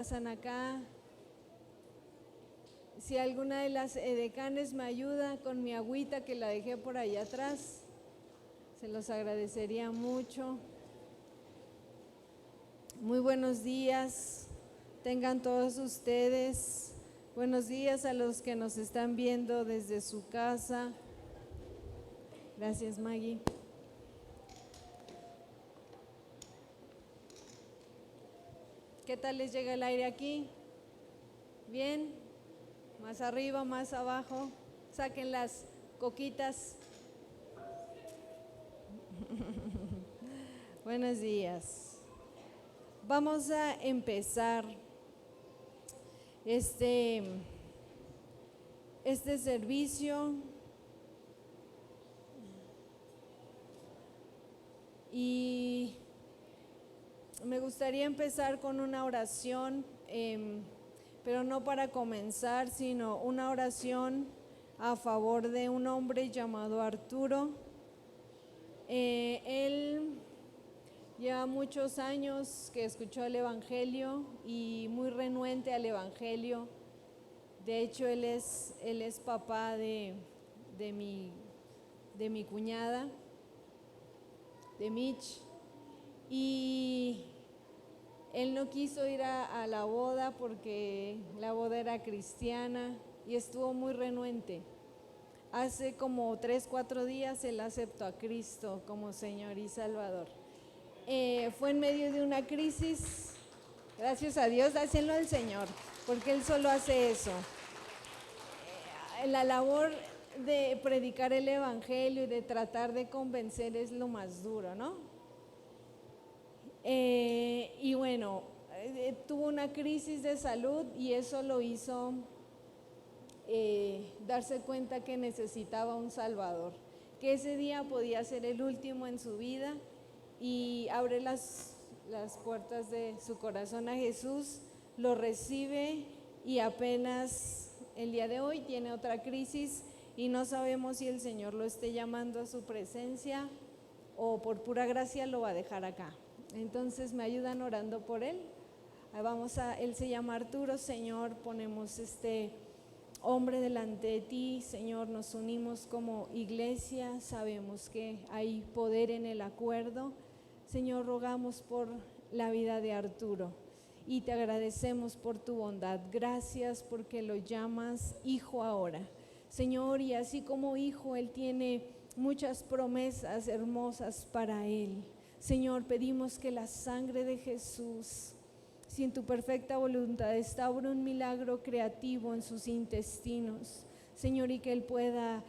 pasan acá. Si alguna de las edecanes me ayuda con mi agüita que la dejé por allá atrás, se los agradecería mucho. Muy buenos días, tengan todos ustedes. Buenos días a los que nos están viendo desde su casa. Gracias, Maggie. ¿Qué tal les llega el aire aquí? ¿Bien? ¿Más arriba, más abajo? Saquen las coquitas. Buenos días. Vamos a empezar este servicio y me gustaría empezar con una oración, pero no para comenzar, sino una oración a favor de un hombre llamado Arturo. Él lleva muchos años que escuchó el Evangelio y muy renuente al Evangelio. De hecho, él es papá de mi cuñada, de Mitch, y él no quiso ir a la boda porque la boda era cristiana y estuvo muy renuente. Hace como 3-4 días él aceptó a Cristo como Señor y Salvador. Fue en medio de una crisis, gracias a Dios, dásenlo al Señor, porque Él solo hace eso. La labor de predicar el Evangelio y de tratar de convencer es lo más duro, ¿no? Y bueno, tuvo una crisis de salud y eso lo hizo darse cuenta que necesitaba un Salvador, que ese día podía ser el último en su vida, y abre las puertas de su corazón a Jesús, lo recibe y apenas el día de hoy tiene otra crisis y no sabemos si el Señor lo esté llamando a su presencia o por pura gracia lo va a dejar acá. Entonces me ayudan orando por él. Él se llama Arturo. Señor, ponemos este hombre delante de ti, Señor, nos unimos como iglesia, sabemos que hay poder en el acuerdo. Señor, rogamos por la vida de Arturo y te agradecemos por tu bondad. Gracias porque lo llamas hijo ahora, Señor, y así como hijo, él tiene muchas promesas hermosas para él. Señor, pedimos que la sangre de Jesús, si en tu perfecta voluntad está obra un milagro creativo en sus intestinos, Señor, y que él pueda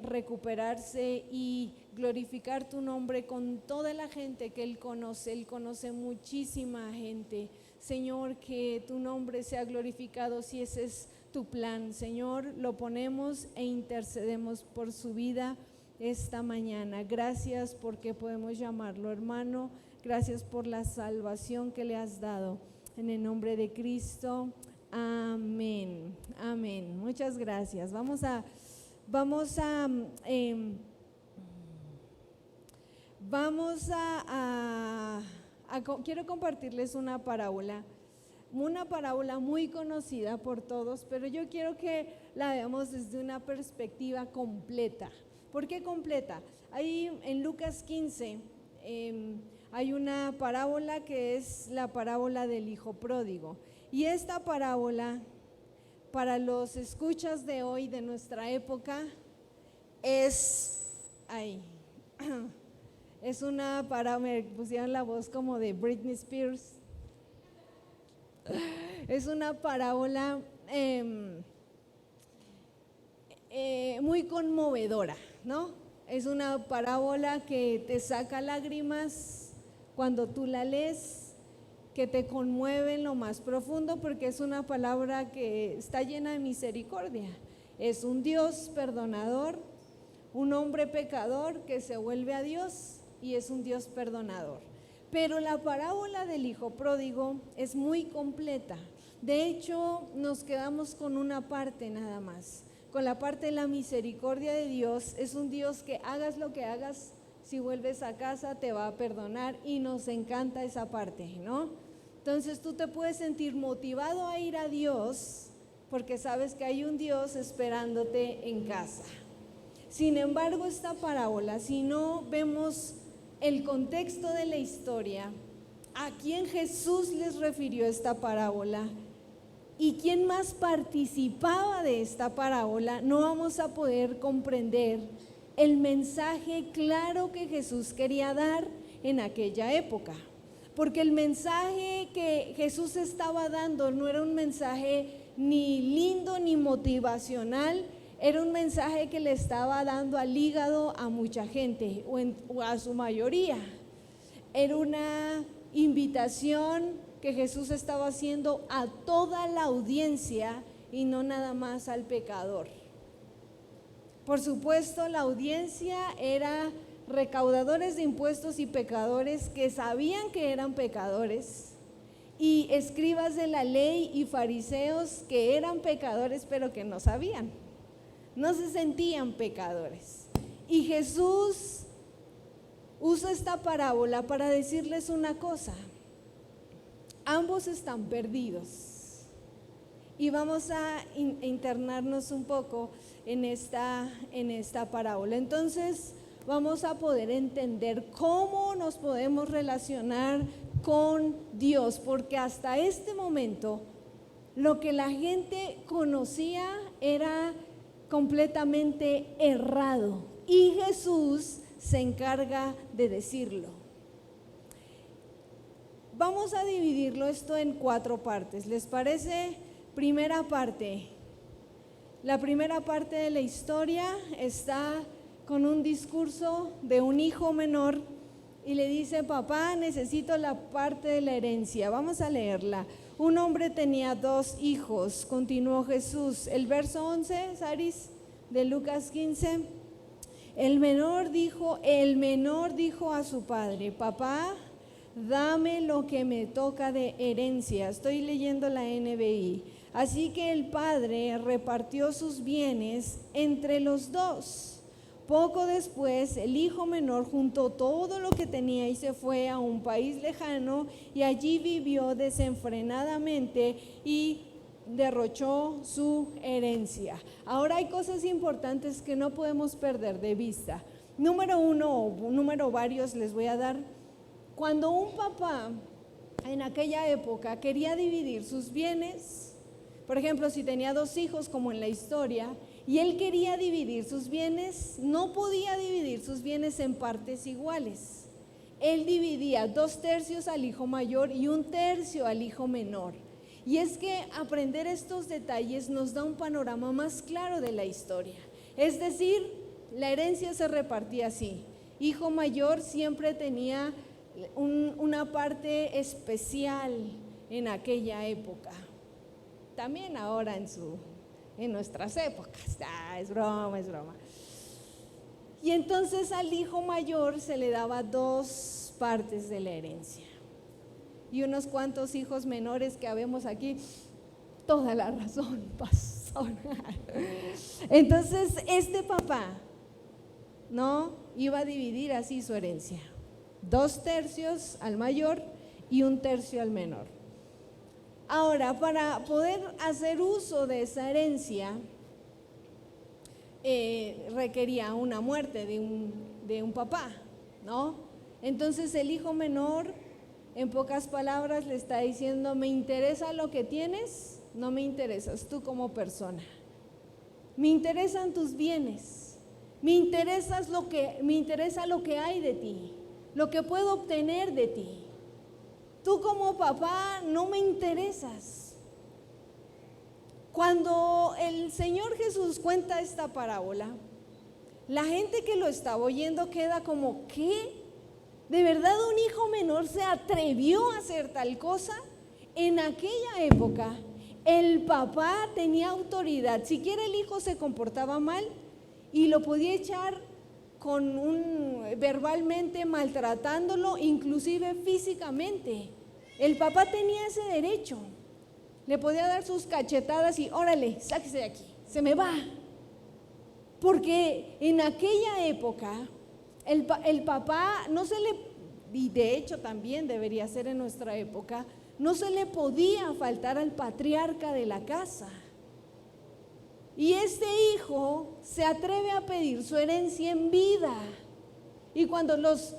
recuperarse y glorificar tu nombre con toda la gente que él conoce muchísima gente. Señor, que tu nombre sea glorificado si ese es tu plan. Señor, lo ponemos e intercedemos por su vida esta mañana. Gracias porque podemos llamarlo hermano, gracias por la salvación que le has dado. En el nombre de Cristo, amén, amén. Muchas gracias. Quiero compartirles una parábola muy conocida por todos, pero yo quiero que la veamos desde una perspectiva completa. ¿Por qué completa? Ahí en Lucas 15 hay una parábola que es la parábola del hijo pródigo, y esta parábola para los escuchas de hoy, de nuestra época, es una parábola. Me pusieron la voz como de Britney Spears. Es una parábola muy conmovedora, ¿no? Es una parábola que te saca lágrimas cuando tú la lees, que te conmueve en lo más profundo, porque es una palabra que está llena de misericordia. Es un Dios perdonador, un hombre pecador que se vuelve a Dios, y es un Dios perdonador. Pero la parábola del hijo pródigo es muy completa. De hecho, nos quedamos con una parte nada más, con la parte de la misericordia de Dios. Es un Dios que hagas lo que hagas, si vuelves a casa te va a perdonar, y nos encanta esa parte, ¿no? Entonces tú te puedes sentir motivado a ir a Dios porque sabes que hay un Dios esperándote en casa. Sin embargo, esta parábola, si no vemos el contexto de la historia, a quién Jesús les refirió esta parábola y quién más participaba de esta parábola, no vamos a poder comprender el mensaje claro que Jesús quería dar en aquella época. Porque el mensaje que Jesús estaba dando no era un mensaje ni lindo ni motivacional, era un mensaje que le estaba dando al hígado a mucha gente o a su mayoría. Era una invitación que Jesús estaba haciendo a toda la audiencia y no nada más al pecador. Por supuesto, la audiencia era recaudadores de impuestos y pecadores que sabían que eran pecadores, y escribas de la ley y fariseos que eran pecadores pero que no sabían, no se sentían pecadores. Y Jesús usa esta parábola para decirles una cosa: ambos están perdidos. Y vamos a internarnos un poco en esta parábola. Entonces vamos a poder entender cómo nos podemos relacionar con Dios, porque hasta este momento lo que la gente conocía era completamente errado y Jesús se encarga de decirlo. Vamos a dividirlo esto en 4 partes, ¿les parece? Primera parte. La primera parte de la historia está con un discurso de un hijo menor y le dice: papá, necesito la parte de la herencia. Vamos a leerla. Un hombre tenía 2 hijos, continuó Jesús. El verso 11, Saris, de Lucas 15. El menor dijo a su padre: papá, dame lo que me toca de herencia. Estoy leyendo la NBI. Así que el padre repartió sus bienes entre los 2. Poco después, el hijo menor juntó todo lo que tenía y se fue a un país lejano, y allí vivió desenfrenadamente y derrochó su herencia. Ahora hay cosas importantes que no podemos perder de vista. Número 1, o número varios les voy a dar. Cuando un papá en aquella época quería dividir sus bienes, por ejemplo, si tenía 2 hijos como en la historia, y él quería dividir sus bienes, no podía dividir sus bienes en partes iguales. Él dividía 2/3 al hijo mayor y 1/3 al hijo menor. Y es que aprender estos detalles nos da un panorama más claro de la historia. Es decir, la herencia se repartía así: hijo mayor siempre tenía una parte especial en aquella época, también ahora en nuestras épocas. Es broma. Y entonces al hijo mayor se le daba 2 partes de la herencia. Y unos cuantos hijos menores que habemos aquí, toda la razón, pastor. Entonces este papá no iba a dividir así su herencia: 2/3 al mayor y 1/3 al menor. Ahora, para poder hacer uso de esa herencia, requería una muerte de un papá, ¿no? Entonces el hijo menor, en pocas palabras, le está diciendo: me interesa lo que tienes, no me interesas tú como persona. Me interesan tus bienes, me interesa lo que hay de ti, lo que puedo obtener de ti. Tú como papá no me interesas. Cuando el Señor Jesús cuenta esta parábola, la gente que lo estaba oyendo queda como: ¿qué? ¿De verdad un hijo menor se atrevió a hacer tal cosa? En aquella época el papá tenía autoridad. Siquiera el hijo se comportaba mal y lo podía echar verbalmente, maltratándolo, inclusive físicamente. El papá tenía ese derecho. Le podía dar sus cachetadas y: órale, sáquese de aquí, se me va. Porque en aquella época el papá no se le, y de hecho también debería ser en nuestra época, no se le podía faltar al patriarca de la casa. Y este hijo se atreve a pedir su herencia en vida. Y cuando los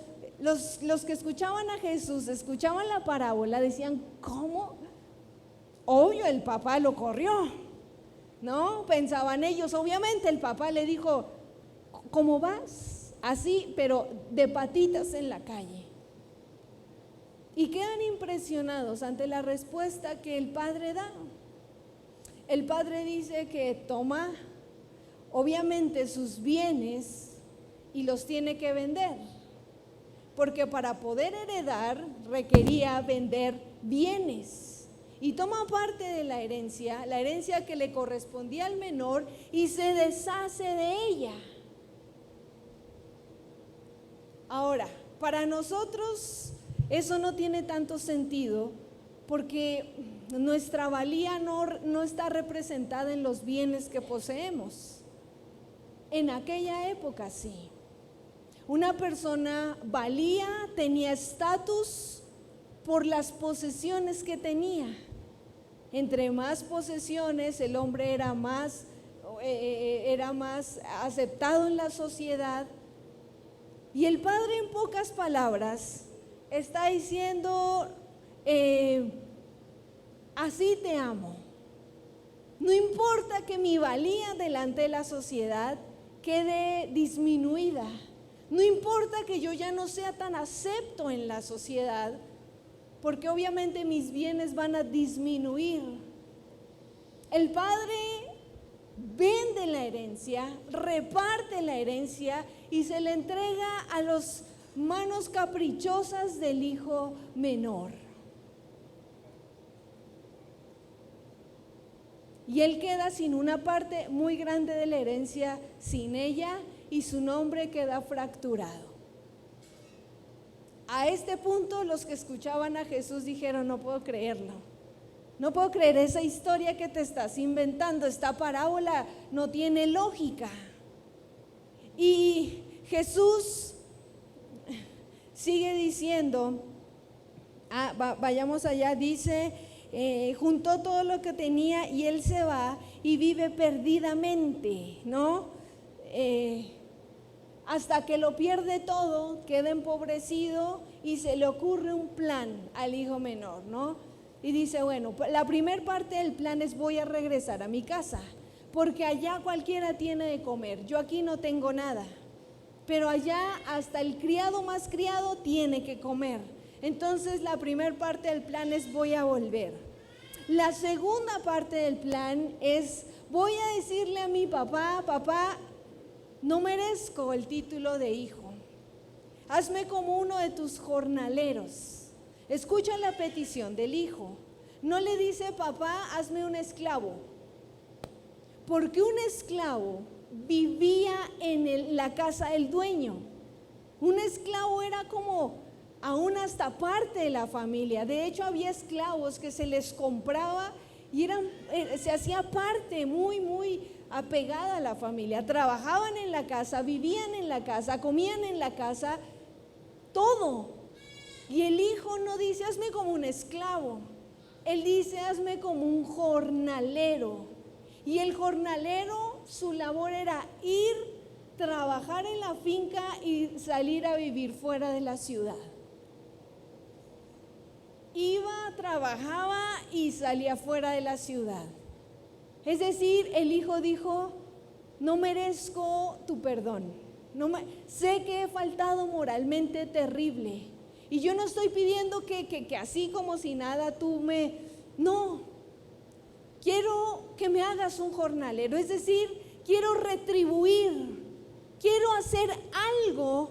que escuchaban a Jesús, escuchaban la parábola, decían, ¿cómo? Obvio, el papá lo corrió, ¿no? Pensaban ellos, obviamente el papá le dijo, ¿cómo vas? Así, pero de patitas en la calle. Y quedan impresionados ante la respuesta que el padre da. El padre dice que toma, obviamente, sus bienes y los tiene que vender, porque para poder heredar requería vender bienes. Y toma parte de la herencia que le correspondía al menor, y se deshace de ella. Ahora, para nosotros eso no tiene tanto sentido, porque nuestra valía no está representada en los bienes que poseemos. En aquella época sí. Una persona valía, tenía estatus por las posesiones que tenía. Entre más posesiones, el hombre era más aceptado en la sociedad. Y el padre, en pocas palabras, está diciendo, así te amo. No importa que mi valía delante de la sociedad quede disminuida. No importa que yo ya no sea tan acepto en la sociedad, porque obviamente mis bienes van a disminuir. El padre vende la herencia, reparte la herencia y se le entrega a las manos caprichosas del hijo menor. Y él queda sin una parte muy grande de la herencia, sin ella, y su nombre queda fracturado. A este punto los que escuchaban a Jesús dijeron, no puedo creerlo. No puedo creer esa historia que te estás inventando, esta parábola no tiene lógica. Y Jesús sigue diciendo, vayamos allá, dice, juntó todo lo que tenía y él se va y vive perdidamente, ¿no? Hasta que lo pierde todo, queda empobrecido y se le ocurre un plan al hijo menor, ¿no? Y dice, bueno, la primer parte del plan es voy a regresar a mi casa, porque allá cualquiera tiene de comer, yo aquí no tengo nada, pero allá hasta el criado más criado tiene que comer. Entonces la primera parte del plan es voy a volver. La segunda parte del plan es voy a decirle a mi papá, papá, no merezco el título de hijo, hazme como uno de tus jornaleros. Escucha la petición del hijo. No le dice, papá, hazme un esclavo, porque un esclavo vivía en la casa del dueño. Un esclavo era como aún hasta parte de la familia. De hecho, había esclavos que se les compraba y se hacía parte muy apegada a la familia. Trabajaban en la casa, vivían en la casa, comían en la casa, todo. Y el hijo no dice, hazme como un esclavo. Él dice, hazme como un jornalero. Y el jornalero, su labor era ir, trabajar en la finca y salir a vivir fuera de la ciudad. Iba, trabajaba y salía fuera de la ciudad. Es decir, el hijo dijo, no merezco tu perdón. Sé que he faltado moralmente terrible. Y yo no estoy pidiendo que así como si nada no, quiero que me hagas un jornalero, es decir, quiero retribuir, quiero hacer algo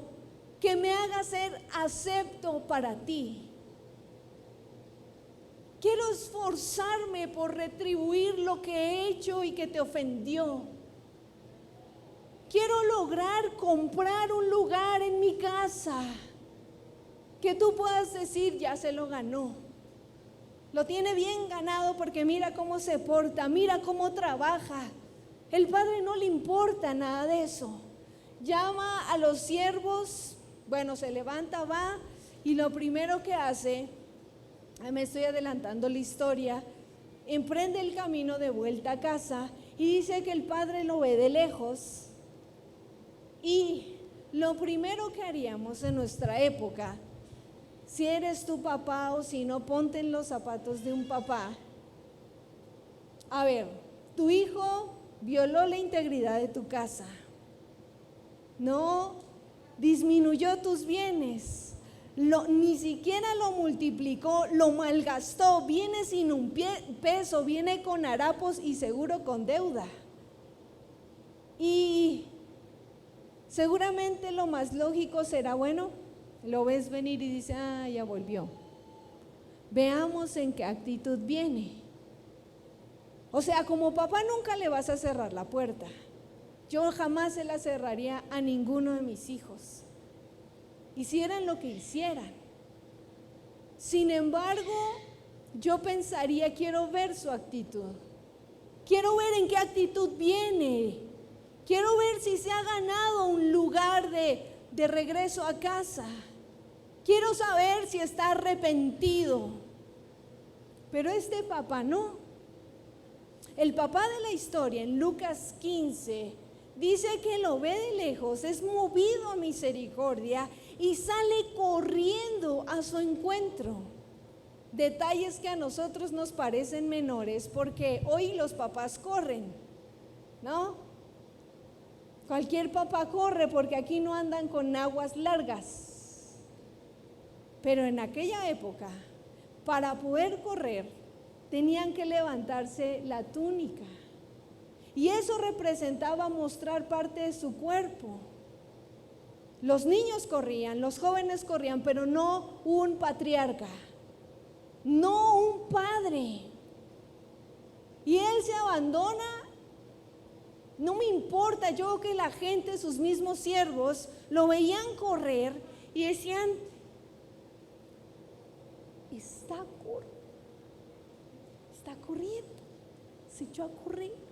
que me haga ser acepto para ti. Quiero esforzarme por retribuir lo que he hecho y que te ofendió. Quiero lograr comprar un lugar en mi casa que tú puedas decir, ya se lo ganó. Lo tiene bien ganado porque mira cómo se porta, mira cómo trabaja. El padre no le importa nada de eso. Llama a los siervos, bueno, se levanta, va, y lo primero que hace me estoy adelantando la historia, emprende el camino de vuelta a casa y dice que el padre lo ve de lejos. Y lo primero que haríamos en nuestra época, si eres tu papá o si no, ponte en los zapatos de un papá. A ver, tu hijo violó la integridad de tu casa, no disminuyó tus bienes, ni siquiera lo multiplicó, lo malgastó, viene sin un peso, viene con harapos y seguro con deuda. Y seguramente lo más lógico será, bueno, lo ves venir y dice, ya volvió. Veamos en qué actitud viene. O sea, como papá nunca le vas a cerrar la puerta. Yo jamás se la cerraría a ninguno de mis hijos, hicieran lo que hicieran. Sin embargo, yo pensaría, quiero ver su actitud, quiero ver en qué actitud viene, quiero ver si se ha ganado un lugar de regreso a casa, quiero saber si está arrepentido. Pero este papá no. El papá de la historia en Lucas 15 dice que lo ve de lejos, es movido a misericordia y sale corriendo a su encuentro. Detalles que a nosotros nos parecen menores porque hoy los papás corren, ¿no? Cualquier papá corre porque aquí no andan con aguas largas. Pero en aquella época, para poder correr, tenían que levantarse la túnica. Y eso representaba mostrar parte de su cuerpo. Los niños corrían, los jóvenes corrían, pero no un patriarca, no un padre. Y él se abandona. No me importa, yo creo que la gente, sus mismos siervos, lo veían correr y decían, está corriendo, se echó a correr.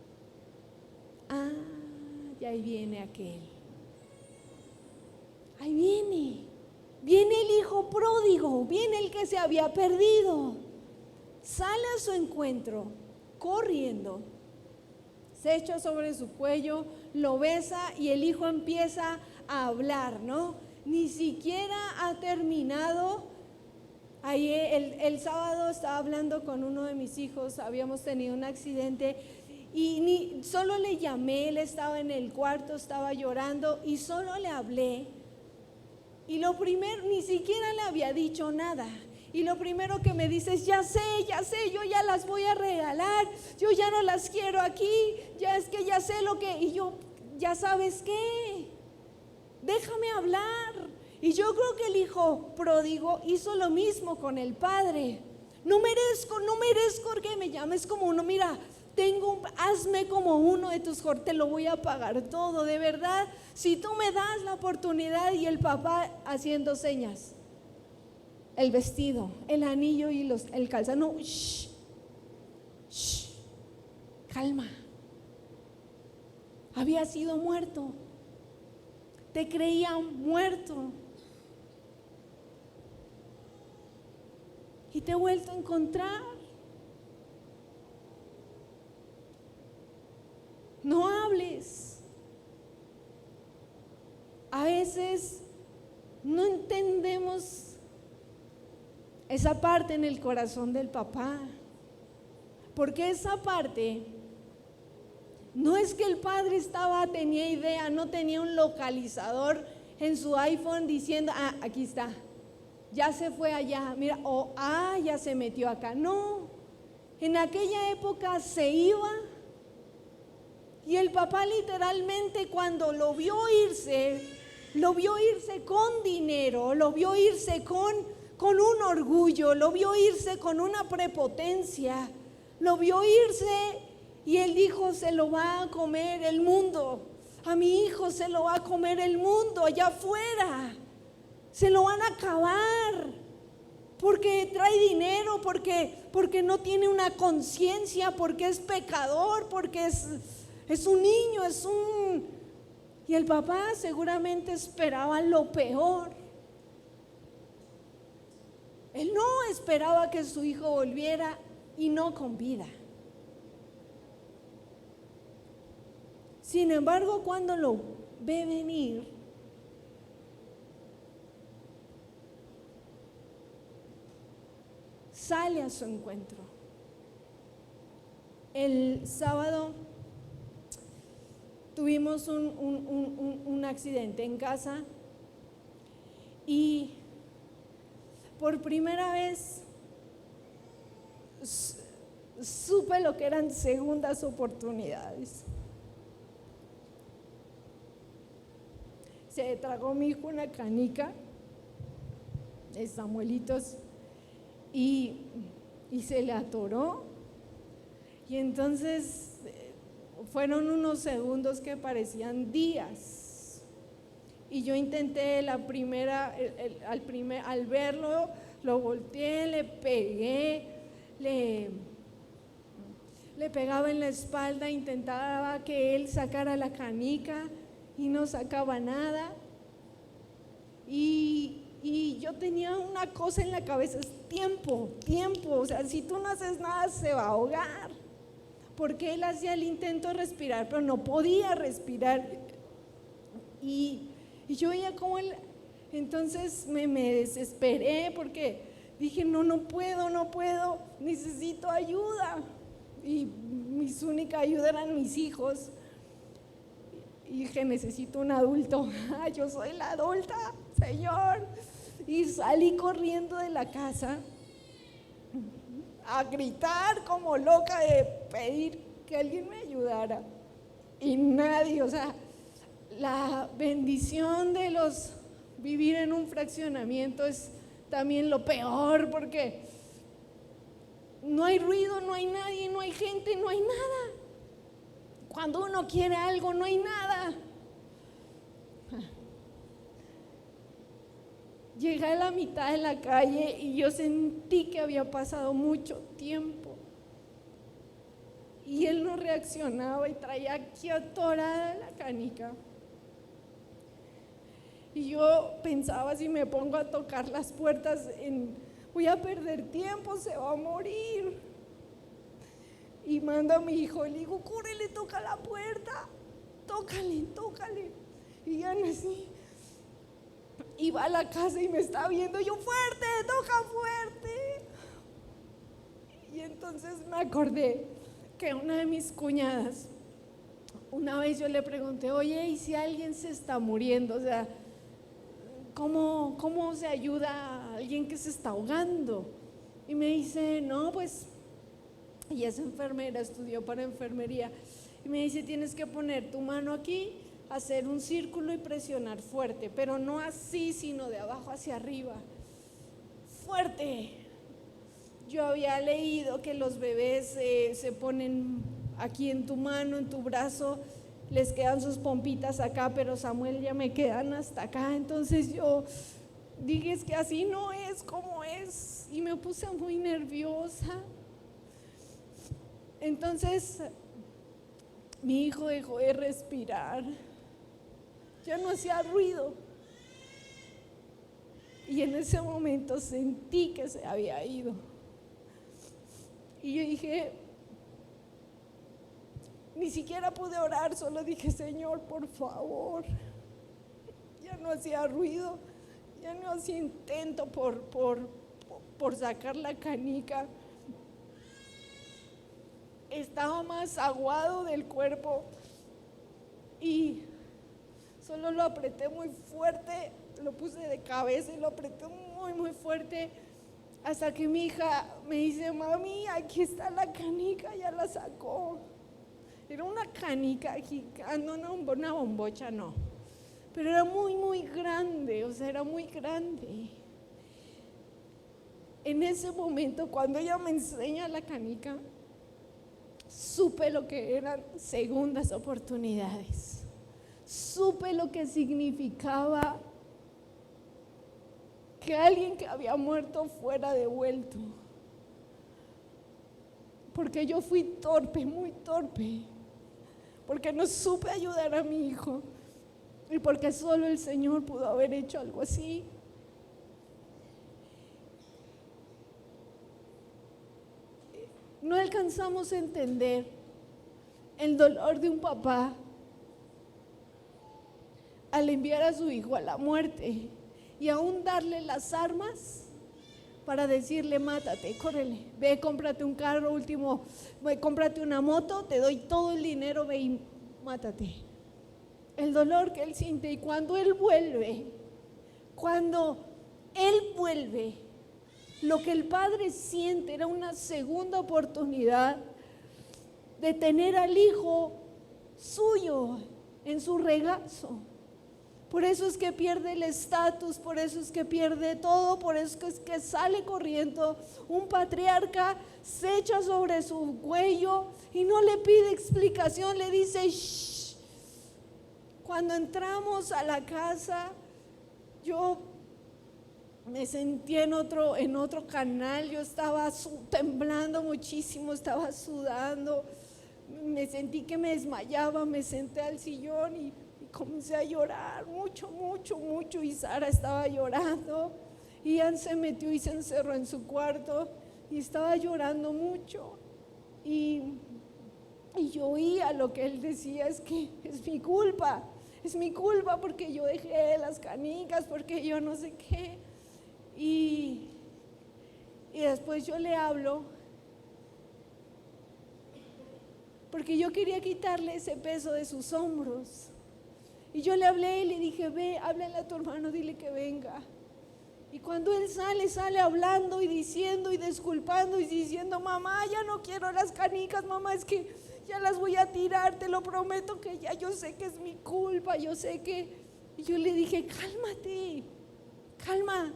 Y ahí viene aquel. Ahí viene el hijo pródigo, viene el que se había perdido. Sale a su encuentro, corriendo, se echa sobre su cuello, lo besa y el hijo empieza a hablar, ¿no? Ni siquiera ha terminado. Ahí el sábado estaba hablando con uno de mis hijos, habíamos tenido un accidente y solo le llamé, él estaba en el cuarto, estaba llorando y solo le hablé. Y lo primero, ni siquiera le había dicho nada. Y lo primero que me dice es, ya sé, yo ya las voy a regalar, yo ya no las quiero aquí, ya sé lo que, y yo, ya sabes qué, déjame hablar. Y yo creo que el hijo pródigo hizo lo mismo con el padre. No merezco que me llames como uno, mira, hazme como uno de tus hijos, te lo voy a pagar todo, de verdad, si tú me das la oportunidad. Y el papá haciendo señas, el vestido, el anillo y el calzado, calma, había sido muerto, te creían muerto y te he vuelto a encontrar. No hables. A veces no entendemos esa parte en el corazón del papá, porque esa parte no es que el padre tenía idea, no tenía un localizador en su iPhone diciendo, aquí está, ya se fue allá, mira, ya se metió acá. No, en aquella época se iba. Y el papá literalmente cuando lo vio irse con dinero, lo vio irse con un orgullo, lo vio irse con una prepotencia, lo vio irse y él dijo, se lo va a comer el mundo, a mi hijo se lo va a comer el mundo allá afuera, se lo van a acabar, porque trae dinero, porque no tiene una conciencia, porque es pecador, porque es un niño, Y el papá seguramente esperaba lo peor. Él no esperaba que su hijo volviera y no con vida. Sin embargo, cuando lo ve venir, sale a su encuentro. El sábado tuvimos un accidente en casa y por primera vez supe lo que eran segundas oportunidades. Se tragó mi hijo una canica de Samuelitos y se le atoró, y entonces fueron unos segundos que parecían días, y yo intenté al verlo, lo volteé, le pegué, le pegaba en la espalda, intentaba que él sacara la canica y no sacaba nada, y yo tenía una cosa en la cabeza: es tiempo, o sea, si tú no haces nada se va a ahogar, porque él hacía el intento de respirar, pero no podía respirar, y yo veía cómo él, entonces me desesperé, porque dije, no puedo, necesito ayuda, y mis única ayuda eran mis hijos, y dije, necesito un adulto. Yo soy la adulta, Señor. Y salí corriendo de la casa a gritar como loca, de pedir que alguien me ayudara, y nadie. O sea, la bendición de vivir en un fraccionamiento es también lo peor, porque no hay ruido, no hay nadie, no hay gente, no hay nada. Cuando uno quiere algo, no hay nada. Llegué a la mitad de la calle y yo sentí que había pasado mucho tiempo, y él no reaccionaba y traía aquí atorada la canica. Y yo pensaba, si me pongo a tocar las puertas, voy a perder tiempo, se va a morir. Y mando a mi hijo, le digo, córrele, toca la puerta, tócale. Y ya no así. Y va a la casa y me está viendo, yo, fuerte, toca fuerte. Y entonces me acordé que una de mis cuñadas, una vez yo le pregunté, oye, ¿y si alguien se está muriendo? O sea, ¿cómo se ayuda a alguien que se está ahogando? Y me dice, no, pues, ella es enfermera, estudió para enfermería, y me dice, tienes que poner tu mano aquí, hacer un círculo y presionar fuerte, pero no así, sino de abajo hacia arriba, fuerte. Yo había leído que los bebés se ponen aquí en tu mano, en tu brazo, les quedan sus pompitas acá, pero Samuel ya me quedan hasta acá. Entonces yo dije, es que así no es como es, y me puse muy nerviosa. Entonces mi hijo dejó de respirar, ya no hacía ruido, y en ese momento sentí que se había ido. Y yo dije, ni siquiera pude orar, solo dije, Señor, por favor. Ya no hacía ruido, ya no hacía intento por sacar la canica. Estaba más aguado del cuerpo y solo lo apreté muy fuerte, lo puse de cabeza y lo apreté muy fuerte, hasta que mi hija me dice, mami, aquí está la canica, ya la sacó. Era una canica gigante, no una bombocha, no, pero era muy grande, o sea, era muy grande. En ese momento, cuando ella me enseña la canica, supe lo que eran segundas oportunidades, supe lo que significaba que alguien que había muerto fuera devuelto, porque yo fui torpe, muy torpe, porque no supe ayudar a mi hijo y porque solo el Señor pudo haber hecho algo así. No alcanzamos a entender el dolor de un papá al enviar a su hijo a la muerte y aún darle las armas para decirle: mátate, córrele, ve, cómprate un carro último, ve, cómprate una moto, te doy todo el dinero, ve y mátate. El dolor que él siente. Y cuando él vuelve, lo que el padre siente era una segunda oportunidad de tener al hijo suyo en su regazo. Por eso es que pierde el estatus, por eso es que pierde todo, por eso es que sale corriendo. Un patriarca se echa sobre su cuello y no le pide explicación, le dice: shh. Cuando entramos a la casa, yo me sentí en otro canal. Yo estaba temblando muchísimo, estaba sudando, me sentí que me desmayaba. Me senté al sillón y comencé a llorar mucho, y Sara estaba llorando. Ian se metió y se encerró en su cuarto y estaba llorando mucho, y yo oía lo que él decía: es que es mi culpa porque yo dejé las canicas, porque yo no sé qué. Y después yo le hablo, porque yo quería quitarle ese peso de sus hombros. Y yo le hablé y le dije: ve, háblale a tu hermano, dile que venga. Y cuando él sale hablando y diciendo y disculpando y diciendo: mamá, ya no quiero las canicas, mamá, es que ya las voy a tirar, te lo prometo que ya, yo sé que es mi culpa, yo sé que... Y yo le dije: cálmate, calma.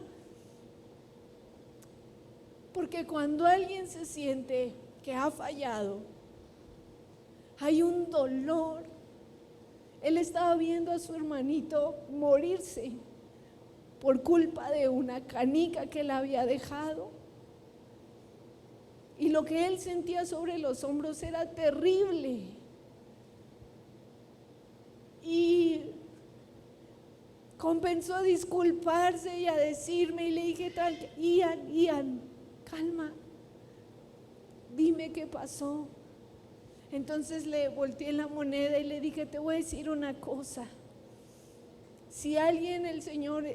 Porque cuando alguien se siente que ha fallado, hay un dolor. Él estaba viendo a su hermanito morirse por culpa de una canica que él había dejado. Y lo que él sentía sobre los hombros era terrible. Y comenzó a disculparse y a decirme, y le dije: Ian, calma, dime qué pasó. Entonces le volteé la moneda y le dije: te voy a decir una cosa. Si alguien el Señor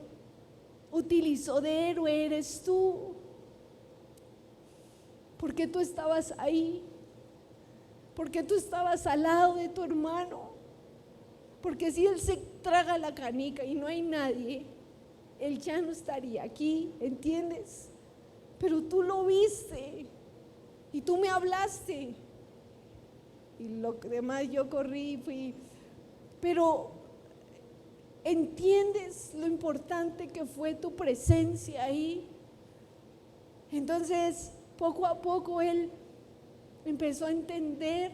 utilizó de héroe, eres tú, porque tú estabas ahí, porque tú estabas al lado de tu hermano. Porque si él se traga la canica y no hay nadie, él ya no estaría aquí, ¿entiendes? Pero tú lo viste y tú me hablaste. Y lo demás yo corrí y fui. Pero ¿entiendes lo importante que fue tu presencia ahí? Entonces, poco a poco él empezó a entender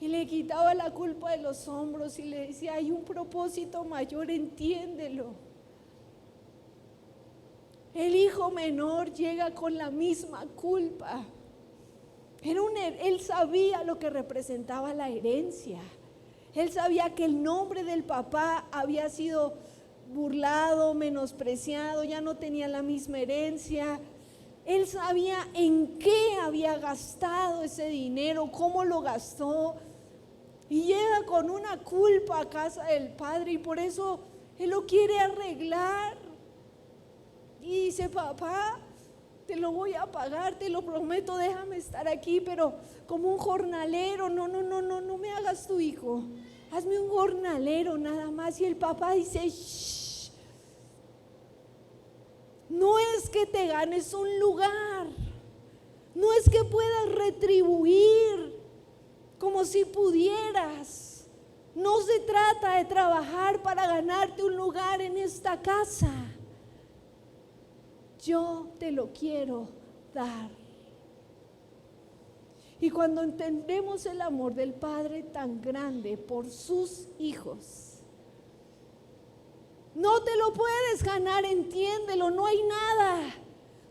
y le quitaba la culpa de los hombros y le decía: hay un propósito mayor, entiéndelo. El hijo menor llega con la misma culpa. Él sabía lo que representaba la herencia. Él sabía que el nombre del papá había sido burlado, menospreciado, ya no tenía la misma herencia. Él sabía en qué había gastado ese dinero, cómo lo gastó. Y llega con una culpa a casa del padre, y por eso él lo quiere arreglar. Y dice: papá, te lo voy a pagar, te lo prometo, déjame estar aquí, pero como un jornalero. No me hagas tu hijo, hazme un jornalero nada más. Y el papá dice: shh, no es que te ganes un lugar, no es que puedas retribuir como si pudieras. No se trata de trabajar para ganarte un lugar en esta casa. Yo te lo quiero dar. Y cuando entendemos el amor del Padre tan grande por sus hijos, no te lo puedes ganar, entiéndelo, no hay nada.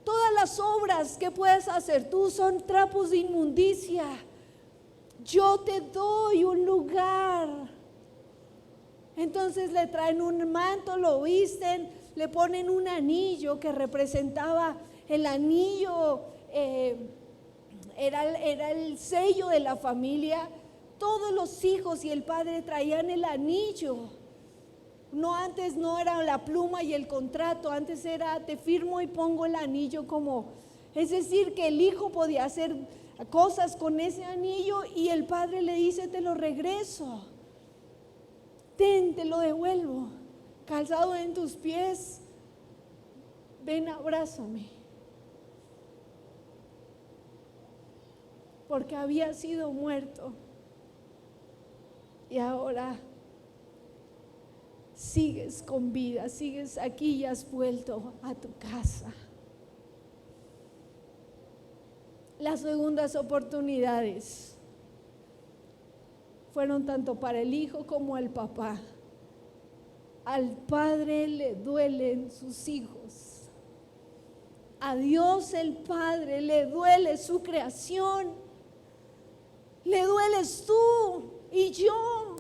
Todas las obras que puedes hacer tú son trapos de inmundicia. Yo te doy un lugar. Entonces le traen un manto, lo visten, le ponen un anillo que representaba el anillo era el sello de la familia. Todos los hijos y el padre traían el anillo. No, antes no era la pluma y el contrato, antes era te firmo y pongo el anillo como, es decir, que el hijo podía hacer cosas con ese anillo y el padre le dice te lo regreso, te lo devuelvo, calzado en tus pies, ven abrázame, porque había sido muerto y ahora sigues con vida, sigues aquí y has vuelto a tu casa. Las segundas oportunidades fueron tanto para el hijo como al papá. Al padre le duelen sus hijos. A Dios el Padre le duele su creación. Le dueles tú y yo.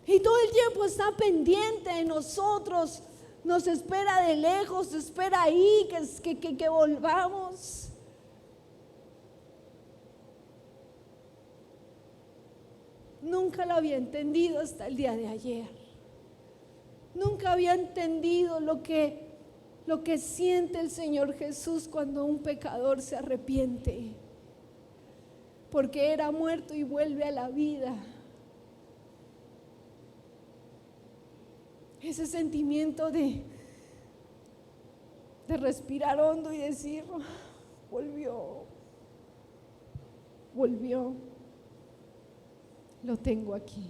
Y todo el tiempo está pendiente de nosotros, nos espera de lejos, espera ahí que volvamos. Nunca lo había entendido hasta el día de ayer. Nunca había entendido lo que siente el Señor Jesús cuando un pecador se arrepiente, porque era muerto y vuelve a la vida. Ese sentimiento de respirar hondo y decir, volvió, lo tengo aquí,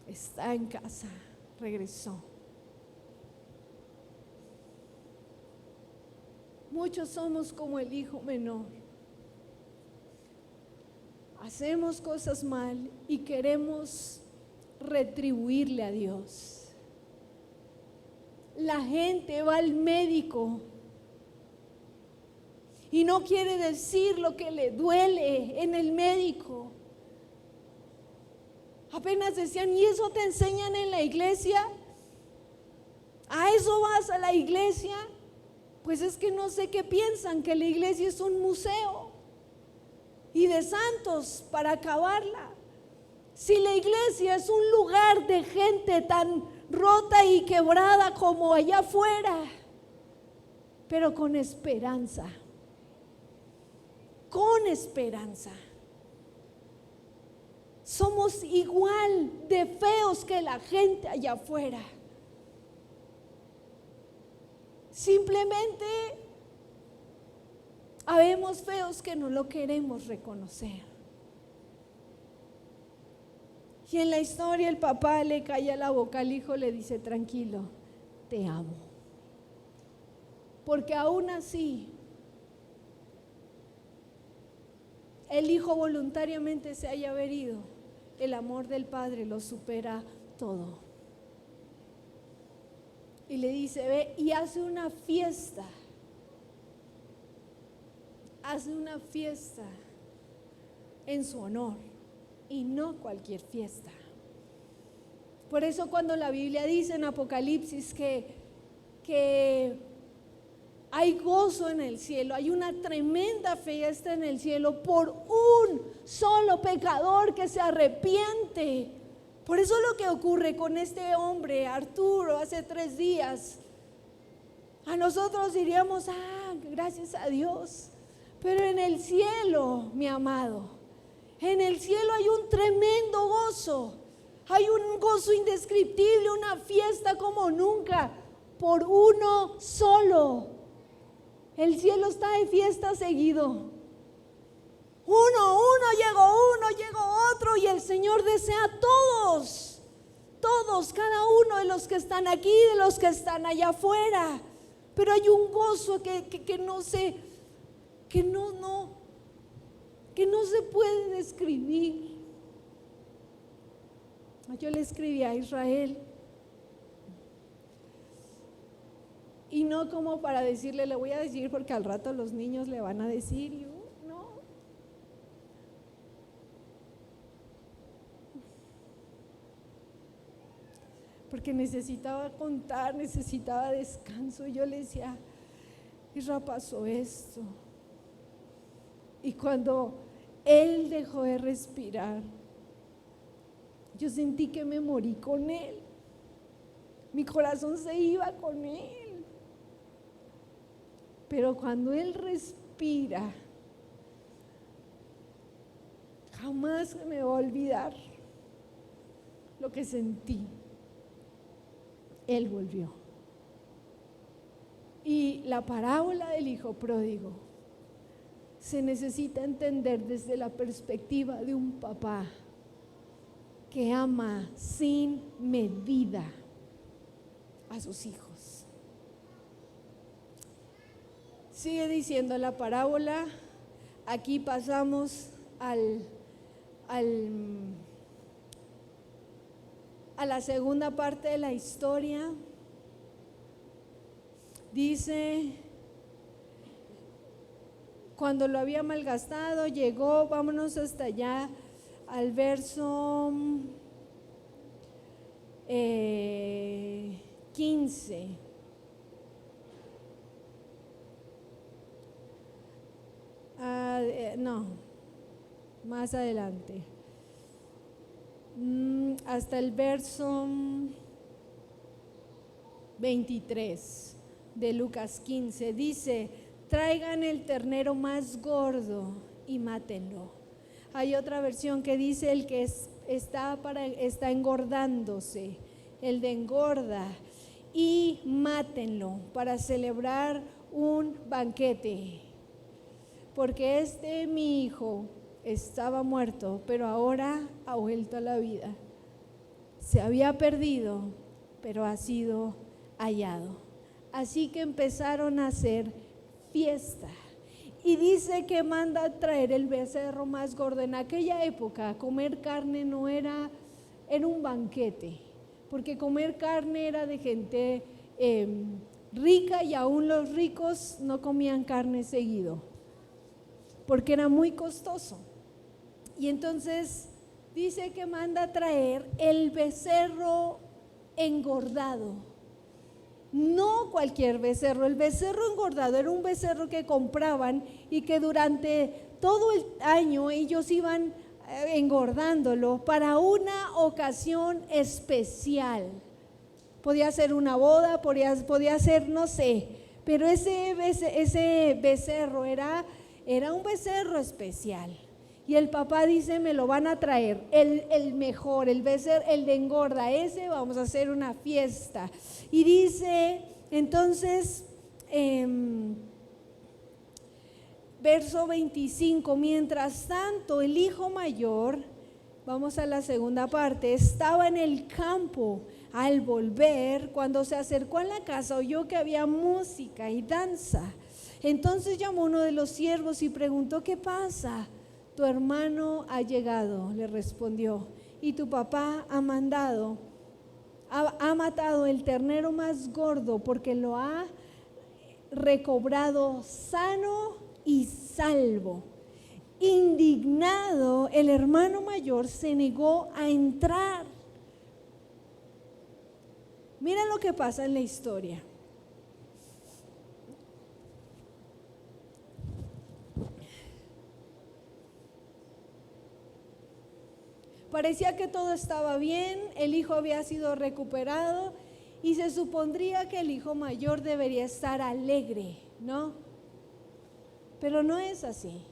está en casa, regresó. Muchos somos como el hijo menor. Hacemos cosas mal y queremos retribuirle a Dios. La gente va al médico y no quiere decir lo que le duele en el médico. Apenas decían, ¿y eso te enseñan en la iglesia? ¿A eso vas a la iglesia? Pues es que no sé qué piensan, que la iglesia es un museo y de santos para acabarla. Si la iglesia es un lugar de gente tan rota y quebrada como allá afuera, pero con esperanza, somos igual de feos que la gente allá afuera. Simplemente habemos feos que no lo queremos reconocer. Y en la historia el papá le calla la boca al hijo, le dice, tranquilo, te amo. Porque aún así, el hijo voluntariamente se haya ido, el amor del padre lo supera todo. Y le dice, ve y hace una fiesta en su honor. Y no cualquier fiesta. Por eso cuando la Biblia dice en Apocalipsis que hay gozo en el cielo, hay una tremenda fiesta en el cielo por un solo pecador que se arrepiente. Por eso lo que ocurre con este hombre, Arturo, hace 3 días, a nosotros diríamos, gracias a Dios. Pero en el cielo, mi amado, en el cielo hay un tremendo gozo, hay un gozo indescriptible, una fiesta como nunca, por uno solo. El cielo está de fiesta seguido. Llegó otro y el Señor desea a todos, cada uno de los que están aquí, de los que están allá afuera. Pero hay un gozo que no se puede describir. Yo le escribí a Israel y no como para decirle, le voy a decir porque al rato los niños le van a decir, y, no. Porque necesitaba contar, necesitaba descanso. Y yo le decía, Isra, pasó esto. Y cuando él dejó de respirar, yo sentí que me morí con él. Mi corazón se iba con él. Pero cuando él respira, jamás me va a olvidar lo que sentí. Él volvió. Y la parábola del hijo pródigo se necesita entender desde la perspectiva de un papá que ama sin medida a sus hijos. Sigue diciendo la parábola. Aquí pasamos a la segunda parte de la historia. Dice, cuando lo había malgastado, llegó, vámonos hasta allá, al verso 15. No, más adelante. Hasta el verso 23 de Lucas 15. Dice, traigan el ternero más gordo y mátenlo. Hay otra versión que dice el que está engordándose, el de engorda, y mátenlo para celebrar un banquete. Porque mi hijo estaba muerto, pero ahora ha vuelto a la vida. Se había perdido, pero ha sido hallado. Así que empezaron a hacer fiesta. Y dice que manda a traer el becerro más gordo. En aquella época comer carne no era un banquete, porque comer carne era de gente rica, y aún los ricos no comían carne seguido, porque era muy costoso. Y entonces dice que manda a traer el becerro engordado. No cualquier becerro, el becerro engordado era un becerro que compraban y que durante todo el año ellos iban engordándolo para una ocasión especial. Podía ser una boda, podía ser, no sé, pero ese becerro era un becerro especial. Y el papá dice, me lo van a traer, el mejor, el becerro, el de engorda, ese vamos a hacer una fiesta. Y dice, entonces, verso 25, mientras tanto el hijo mayor, vamos a la segunda parte, estaba en el campo. Al volver, cuando se acercó a la casa, oyó que había música y danza. Entonces llamó uno de los siervos y preguntó, ¿qué pasa? Tu hermano ha llegado, le respondió, y tu papá ha matado el ternero más gordo porque lo ha recobrado sano y salvo. Indignado, el hermano mayor se negó a entrar. Mira lo que pasa en la historia. Parecía que todo estaba bien, el hijo había sido recuperado y se supondría que el hijo mayor debería estar alegre, ¿no? Pero no es así.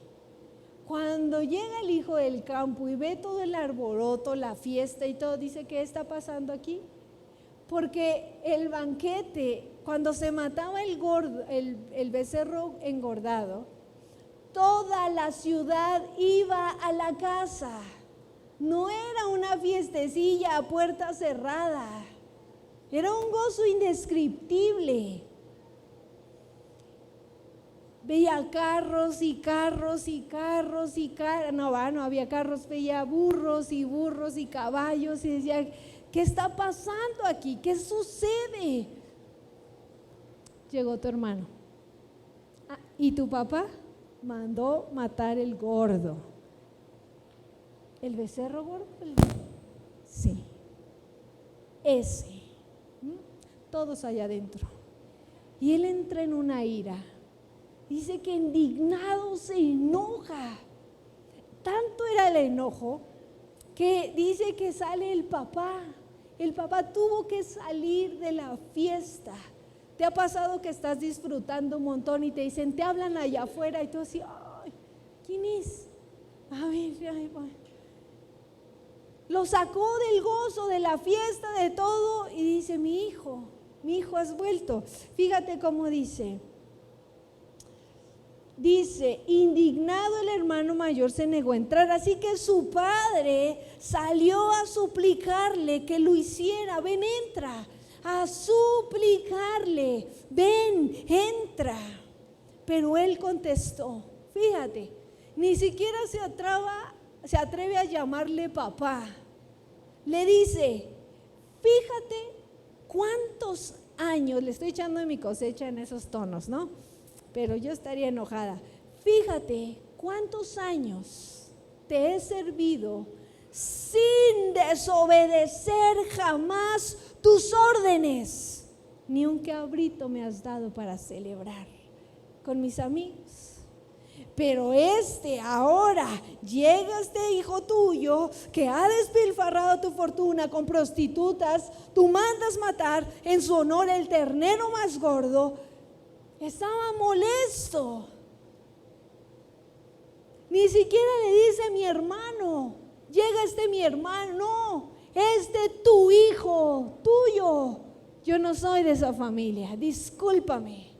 Cuando llega el hijo del campo y ve todo el alboroto, la fiesta y todo, dice, ¿qué está pasando aquí? Porque el banquete, cuando se mataba el becerro engordado, toda la ciudad iba a la casa. No era una fiestecilla a puerta cerrada, era un gozo indescriptible. Veía carros y carros y carros y carros, no había carros, veía burros y caballos y decía, ¿qué está pasando aquí? ¿Qué sucede? Llegó tu hermano. ¿Y tu papá? Mandó matar el gordo. ¿El becerro gordo? Sí, ese. Todos allá adentro. Y él entra en una ira dice que indignado se enoja. Tanto era el enojo que dice que sale el papá. El papá tuvo que salir de la fiesta. ¿Te ha pasado que estás disfrutando un montón y te dicen, te hablan allá afuera y tú así, ay, ¿quién es? A ver, ay, lo sacó del gozo, de la fiesta, de todo y dice, mi hijo has vuelto. Fíjate cómo dice, indignado el hermano mayor se negó a entrar, así que su padre salió a suplicarle que lo hiciera. Ven, entra, a suplicarle, ven, entra. Pero él contestó, fíjate, ni siquiera se atreve a llamarle papá. Le dice, fíjate cuántos años, le estoy echando de mi cosecha en esos tonos, ¿no? Pero yo estaría enojada. Fíjate cuántos años te he servido sin desobedecer jamás tus órdenes, ni un cabrito me has dado para celebrar con mis amigos. Pero ahora llega este hijo tuyo que ha despilfarrado tu fortuna con prostitutas, tú mandas matar en su honor el ternero más gordo. Estaba molesto. Ni siquiera le dice mi hermano, llega mi hermano, no, tu hijo, tuyo. Yo no soy de esa familia, discúlpame,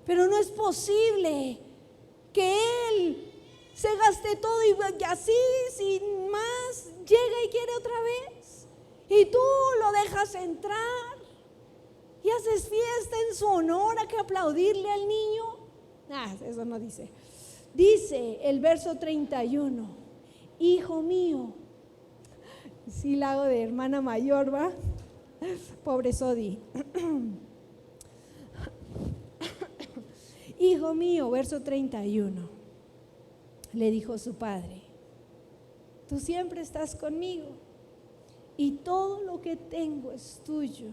pero no es posible que él se gaste todo y así, sin más, llega y quiere otra vez. Y tú lo dejas entrar y haces fiesta en su honor, hay que aplaudirle al niño. Eso no dice. Dice el verso 31, hijo mío, sí la hago de hermana mayor, ¿va? Pobre Sodi. Hijo mío, verso 31, le dijo su padre, tú siempre estás conmigo y todo lo que tengo es tuyo,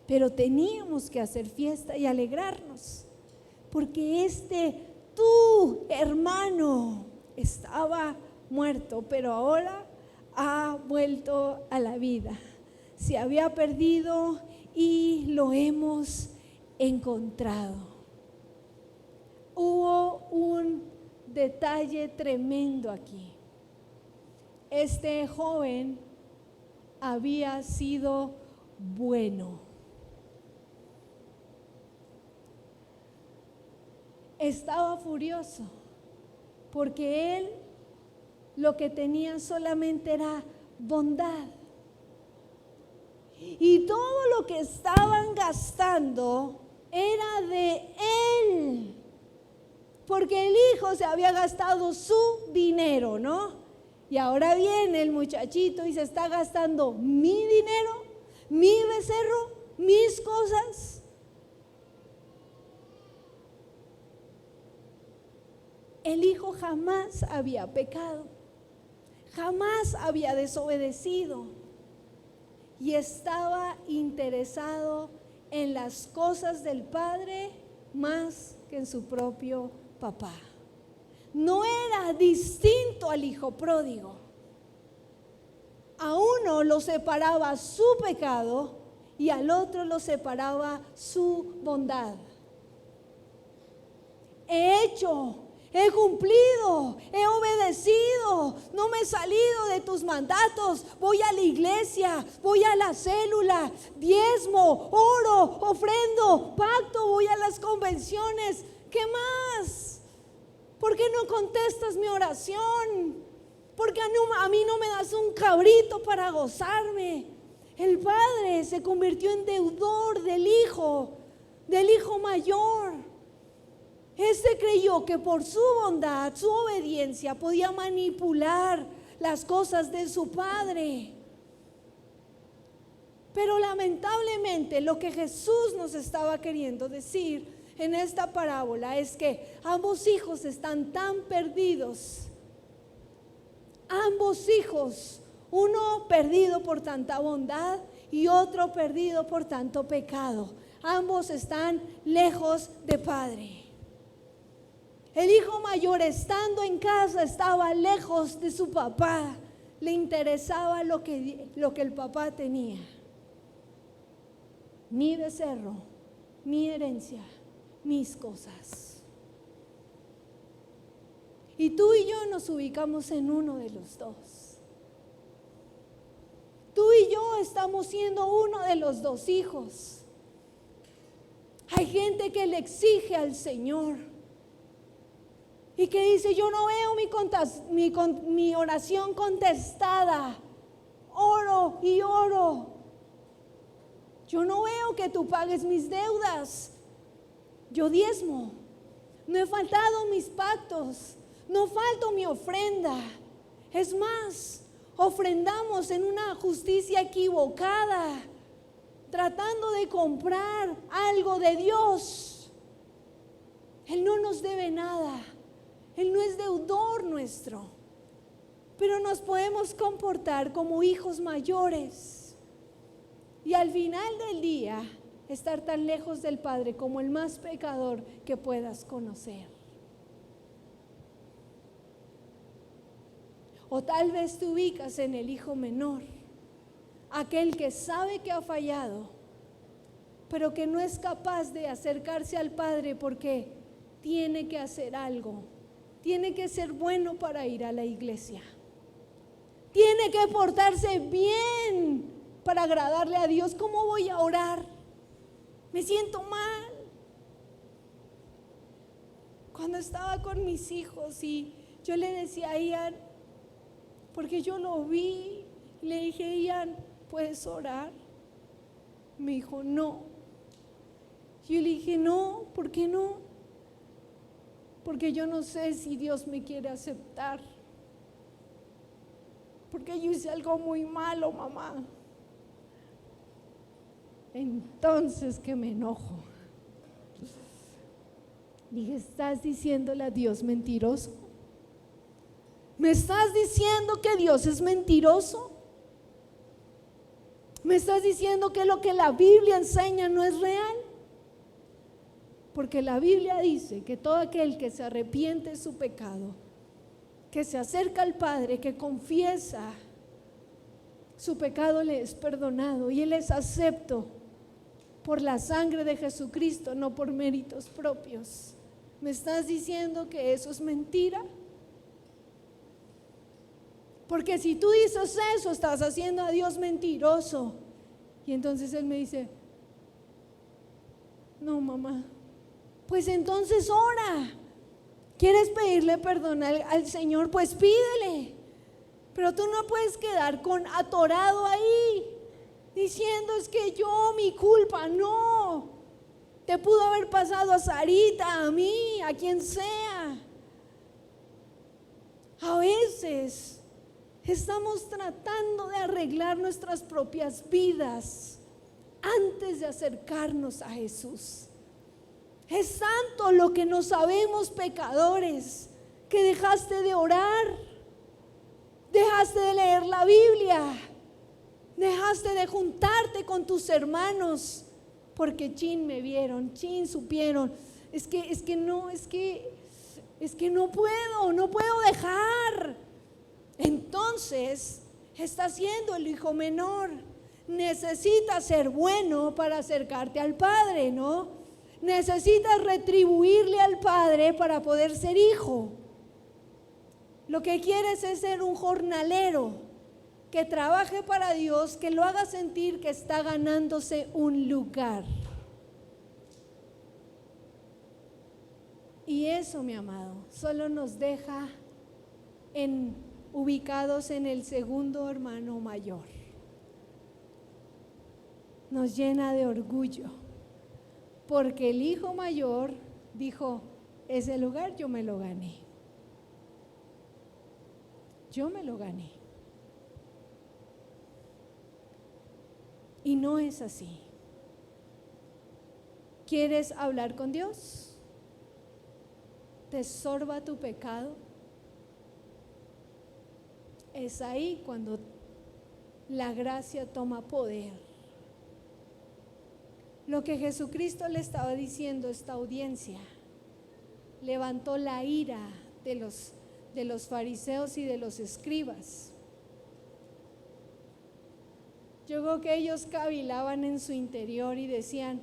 pero teníamos que hacer fiesta y alegrarnos, porque tu hermano estaba muerto, pero ahora ha vuelto a la vida. Se había perdido y lo hemos encontrado. Hubo un detalle tremendo aquí. Este joven había sido bueno. Estaba furioso porque él lo que tenía solamente era bondad. Y todo lo que estaban gastando era de él. Porque el hijo se había gastado su dinero, ¿no? Y ahora viene el muchachito y se está gastando mi dinero, mi becerro, mis cosas. El hijo jamás había pecado, jamás había desobedecido y estaba interesado en las cosas del Padre más que en su propio papá. No era distinto al hijo pródigo. A uno lo separaba su pecado y al otro lo separaba su bondad. He cumplido, he obedecido, no me he salido de tus mandatos, voy a la iglesia, voy a la célula, diezmo, oro, ofrendo, pacto, voy a las convenciones. ¿Qué más? ¿Por qué no contestas mi oración? ¿Por qué a mí no me das un cabrito para gozarme? El padre se convirtió en deudor del hijo mayor. Creyó que por su bondad, su obediencia, podía manipular las cosas de su padre. Pero lamentablemente lo que Jesús nos estaba queriendo decir en esta parábola es que ambos hijos están tan perdidos. Ambos hijos, uno perdido por tanta bondad y otro perdido por tanto pecado. Ambos están lejos de Padre. El hijo mayor, estando en casa, estaba lejos de su papá. Le interesaba lo que el papá tenía. Mi becerro, mi herencia, mis cosas. Y tú y yo nos ubicamos en uno de los dos. Tú y yo estamos siendo uno de los dos hijos. Hay gente que le exige al Señor y que dice: yo no veo mi oración contestada. Oro y oro. Yo no veo que tú pagues mis deudas. Yo diezmo. No he faltado mis pactos. No falto mi ofrenda. Es más, ofrendamos en una justicia equivocada, tratando de comprar algo de Dios. Él no nos debe nada. Él no es deudor nuestro. Pero nos podemos comportar como hijos mayores. Y al final del día, estar tan lejos del Padre como el más pecador que puedas conocer. O tal vez te ubicas en el hijo menor, aquel que sabe que ha fallado, pero que no es capaz de acercarse al Padre porque tiene que hacer algo. Tiene que ser bueno para ir a la iglesia. Tiene que portarse bien para agradarle a Dios. ¿Cómo voy a orar? Me siento mal. Cuando estaba con mis hijos y yo le decía a Ian, porque yo lo vi, le dije: Ian, ¿puedes orar? Me dijo: no. Yo le dije: no, ¿por qué no? Porque yo no sé si Dios me quiere aceptar. Porque yo hice algo muy malo, mamá. Entonces que me enojo. Dije: ¿estás diciéndole a Dios mentiroso? ¿Me estás diciendo que Dios es mentiroso? ¿Me estás diciendo que lo que la Biblia enseña no es real? Porque la Biblia dice que todo aquel que se arrepiente de su pecado, que se acerca al Padre, que confiesa su pecado, le es perdonado y Él es acepto por la sangre de Jesucristo, no por méritos propios. ¿Me estás diciendo que eso es mentira? Porque si tú dices eso, estás haciendo a Dios mentiroso. Y entonces él me dice: no, mamá, pues entonces ora. ¿Quieres pedirle perdón al Señor? Pues pídele. Pero tú no puedes quedar atorado ahí, diciendo: es que yo, mi culpa. No, te pudo haber pasado a Sarita, a mí, a quien sea. A veces estamos tratando de arreglar nuestras propias vidas antes de acercarnos a Jesús. Es tanto lo que no sabemos, pecadores, que dejaste de orar, dejaste de leer la Biblia, dejaste de juntarte con tus hermanos, porque chin me vieron, chin supieron. Es que no puedo dejar. Entonces está siendo el hijo menor. Necesitas ser bueno para acercarte al Padre, ¿no? Necesitas retribuirle al Padre para poder ser hijo. Lo que quieres es ser un jornalero que trabaje para Dios, que lo haga sentir que está ganándose un lugar. Y eso, mi amado, solo nos deja ubicados en el segundo hermano mayor. Nos llena de orgullo, porque el hijo mayor dijo: ese lugar yo me lo gané. Yo me lo gané. Y no es así. ¿Quieres hablar con Dios? ¿Te sorba tu pecado? Es ahí cuando la gracia toma poder. Lo que Jesucristo le estaba diciendo a esta audiencia: levantó la ira de los fariseos y de los escribas. Yo creo que ellos cavilaban en su interior y decían: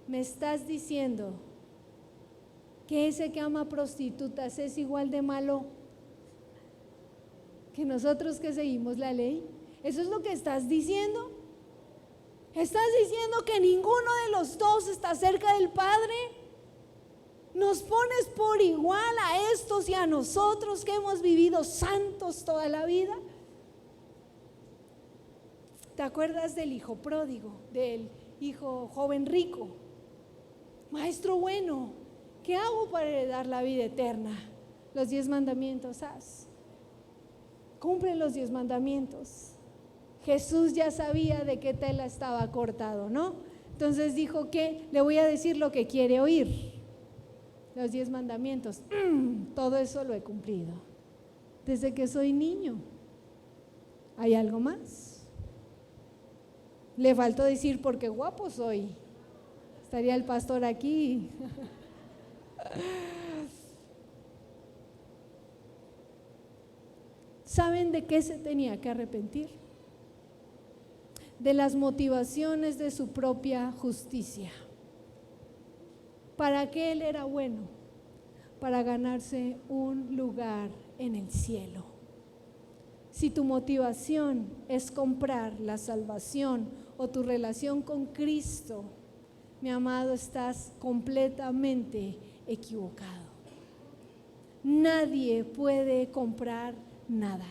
¿me estás diciendo que ese que ama prostitutas es igual de malo que nosotros que seguimos la ley? ¿Eso es lo que estás diciendo? ¿Estás diciendo que ninguno de los dos está cerca del Padre? Nos pones por igual a estos y a nosotros que hemos vivido santos toda la vida. ¿Te acuerdas del hijo pródigo, del hijo joven rico? Maestro bueno, ¿qué hago para heredar la vida eterna? Los 10 mandamientos haz. Cumple los 10 mandamientos. Jesús ya sabía de qué tela estaba cortado, ¿no? Entonces dijo que le voy a decir lo que quiere oír. Los 10 mandamientos, todo eso lo he cumplido desde que soy niño. ¿Hay algo más? Le faltó decir porque guapo soy. Estaría el pastor aquí. ¿Saben de qué se tenía que arrepentir? De las motivaciones de su propia justicia. ¿Para qué él era bueno? Para ganarse un lugar en el cielo. Si tu motivación es comprar la salvación o tu relación con Cristo, mi amado, estás completamente equivocado. Nadie puede comprar nada.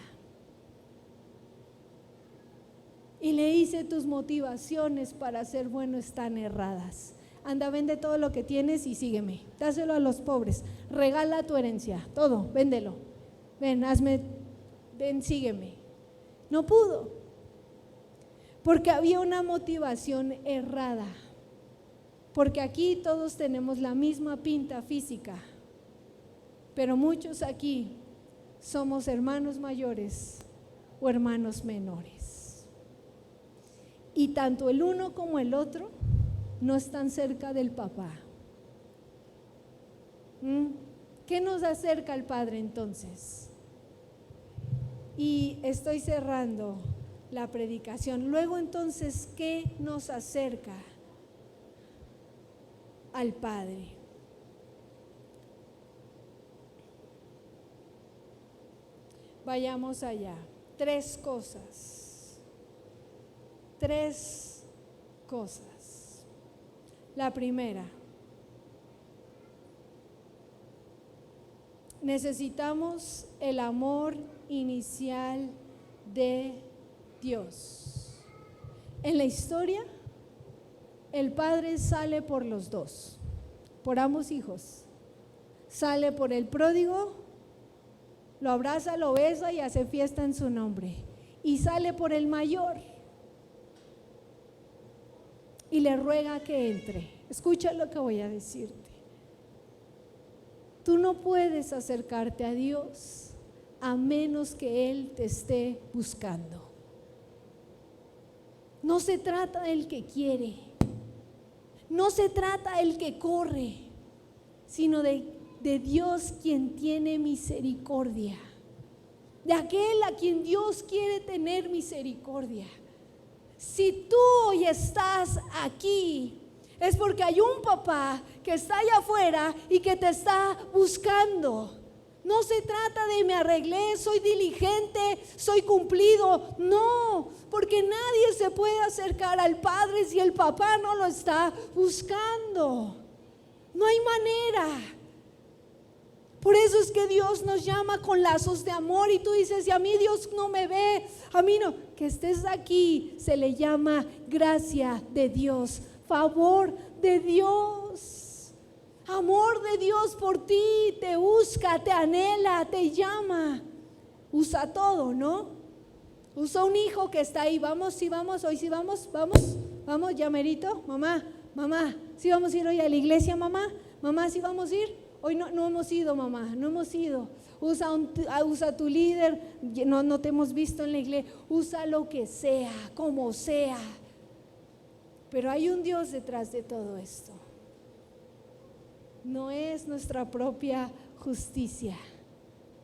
Y le dice: tus motivaciones para ser bueno están erradas. Anda, vende todo lo que tienes y sígueme. Dáselo a los pobres. Regala tu herencia, todo, véndelo. Ven, ven, sígueme. No pudo, porque había una motivación errada. Porque aquí todos tenemos la misma pinta física, pero muchos aquí somos hermanos mayores o hermanos menores. Y tanto el uno como el otro no están cerca del papá. ¿Qué nos acerca al Padre entonces? Y estoy cerrando la predicación. Luego entonces, ¿qué nos acerca al Padre? Vayamos allá. 3 cosas. 3 cosas. La primera, necesitamos el amor inicial de Dios. En la historia, el Padre sale por los dos, por ambos hijos. Sale por el pródigo, lo abraza, lo besa y hace fiesta en su nombre. Y sale por el mayor y le ruega que entre. Escucha lo que voy a decirte. Tú no puedes acercarte a Dios a menos que Él te esté buscando. No se trata del que quiere, no se trata del que corre, sino de Dios quien tiene misericordia, de aquel a quien Dios quiere tener misericordia. Si tú hoy estás aquí, es porque hay un papá que está allá afuera y que te está buscando. No se trata de me arreglé, soy diligente, soy cumplido. No, porque nadie se puede acercar al Padre si el papá no lo está buscando. No hay manera. Por eso es que Dios nos llama con lazos de amor. Y tú dices: si a mí Dios no me ve, a mí no. Que estés aquí se le llama gracia de Dios, favor de Dios, amor de Dios por ti. Te busca, te anhela, te llama. Usa todo, ¿no? Usa un hijo que está ahí. Vamos, sí vamos, hoy sí vamos, vamos, ya merito. Mamá, sí vamos a ir hoy a la iglesia, mamá, sí vamos a ir. Hoy no hemos ido, mamá, no hemos ido. Usa tu líder, no te hemos visto en la iglesia. Usa lo que sea, como sea. Pero hay un Dios detrás de todo esto. no es nuestra propia justicia.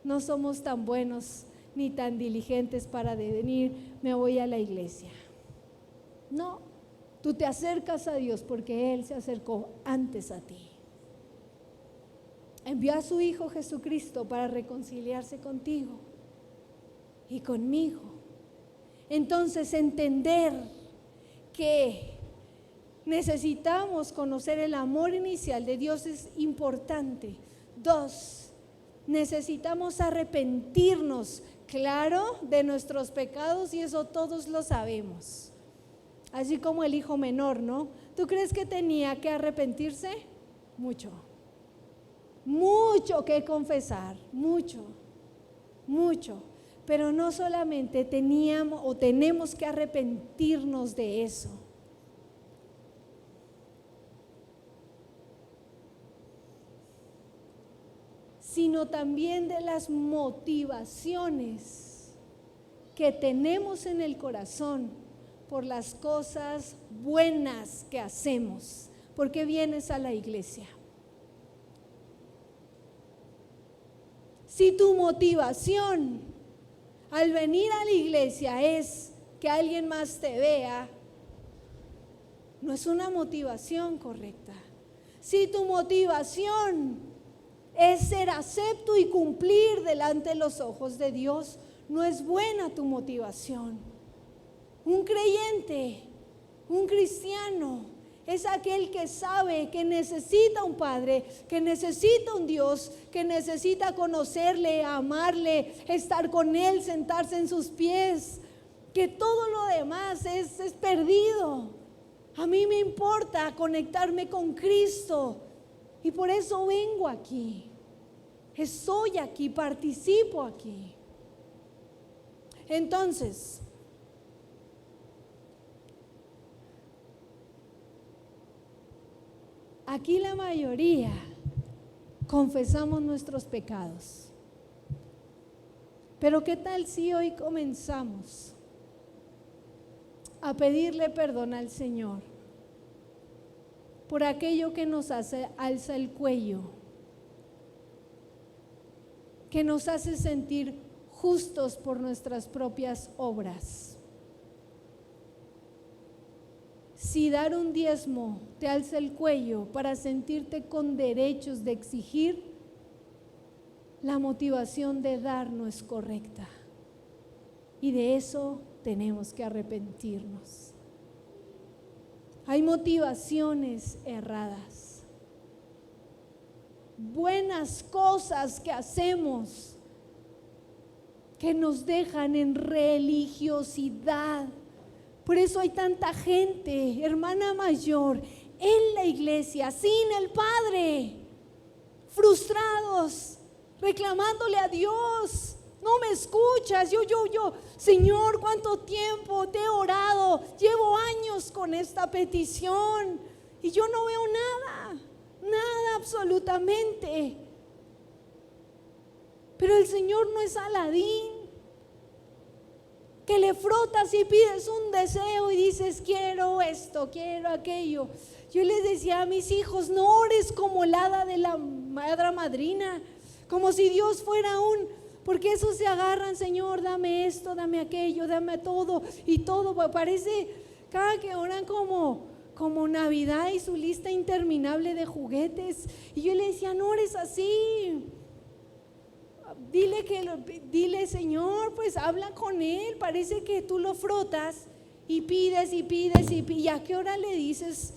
No somos tan buenos ni tan diligentes para venir, me voy a la iglesia. No, tú te acercas a Dios porque Él se acercó antes a ti. Envió a su Hijo Jesucristo para reconciliarse contigo y conmigo. Entonces, entender que necesitamos conocer el amor inicial de Dios es importante. 2, necesitamos arrepentirnos, claro, de nuestros pecados, y eso todos lo sabemos. Así como el hijo menor, ¿no? ¿Tú crees que tenía que arrepentirse? Mucho que confesar, mucho. Pero no solamente teníamos o tenemos que arrepentirnos de eso. Sino también de las motivaciones que tenemos en el corazón por las cosas buenas que hacemos. ¿Por qué vienes a la iglesia? Si tu motivación al venir a la iglesia es que alguien más te vea, no es una motivación correcta. Si tu motivación es ser acepto y cumplir delante de los ojos de Dios, no es buena tu motivación. Un creyente, un cristiano, es aquel que sabe que necesita un Padre, que necesita un Dios, que necesita conocerle, amarle, estar con Él, sentarse en sus pies, que todo lo demás es perdido. A mí me importa conectarme con Cristo y por eso vengo aquí. Estoy aquí, participo aquí. Entonces, aquí la mayoría confesamos nuestros pecados. Pero ¿qué tal si hoy comenzamos a pedirle perdón al Señor por aquello que nos alza el cuello, que nos hace sentir justos por nuestras propias obras? Si dar un diezmo te alza el cuello para sentirte con derechos de exigir, la motivación de dar no es correcta. Y de eso tenemos que arrepentirnos. Hay motivaciones erradas. Buenas cosas que hacemos que nos dejan en religiosidad. Por eso hay tanta gente, hermana mayor, en la iglesia, sin el Padre, frustrados, reclamándole a Dios. No me escuchas, yo, Señor, ¿cuánto tiempo te he orado? Llevo años con esta petición y yo no veo nada absolutamente. Pero el Señor no es Aladín, que le frotas y pides un deseo y dices, quiero esto, quiero aquello. Yo les decía a mis hijos, no ores como el hada de la hada madrina, como si Dios fuera porque esos se agarran, Señor, dame esto, dame aquello, dame todo, y todo parece, cada que oran como Navidad y su lista interminable de juguetes. Y yo le decía, no ores así. Dile, Señor, pues habla con Él. Parece que tú lo frotas y pides y ¿a qué hora le dices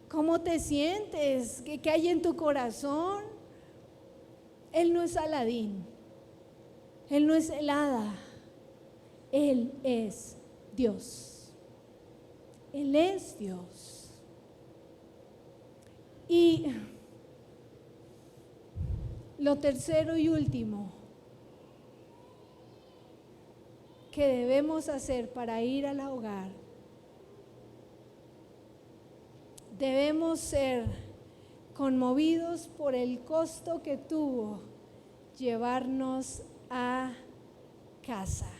cómo te sientes? ¿Qué hay en tu corazón? Él no es Aladín, Él no es el hada, Él es Dios. Él es Dios. Y lo tercero y último que debemos hacer para ir al hogar, debemos ser conmovidos por el costo que tuvo llevarnos a casa.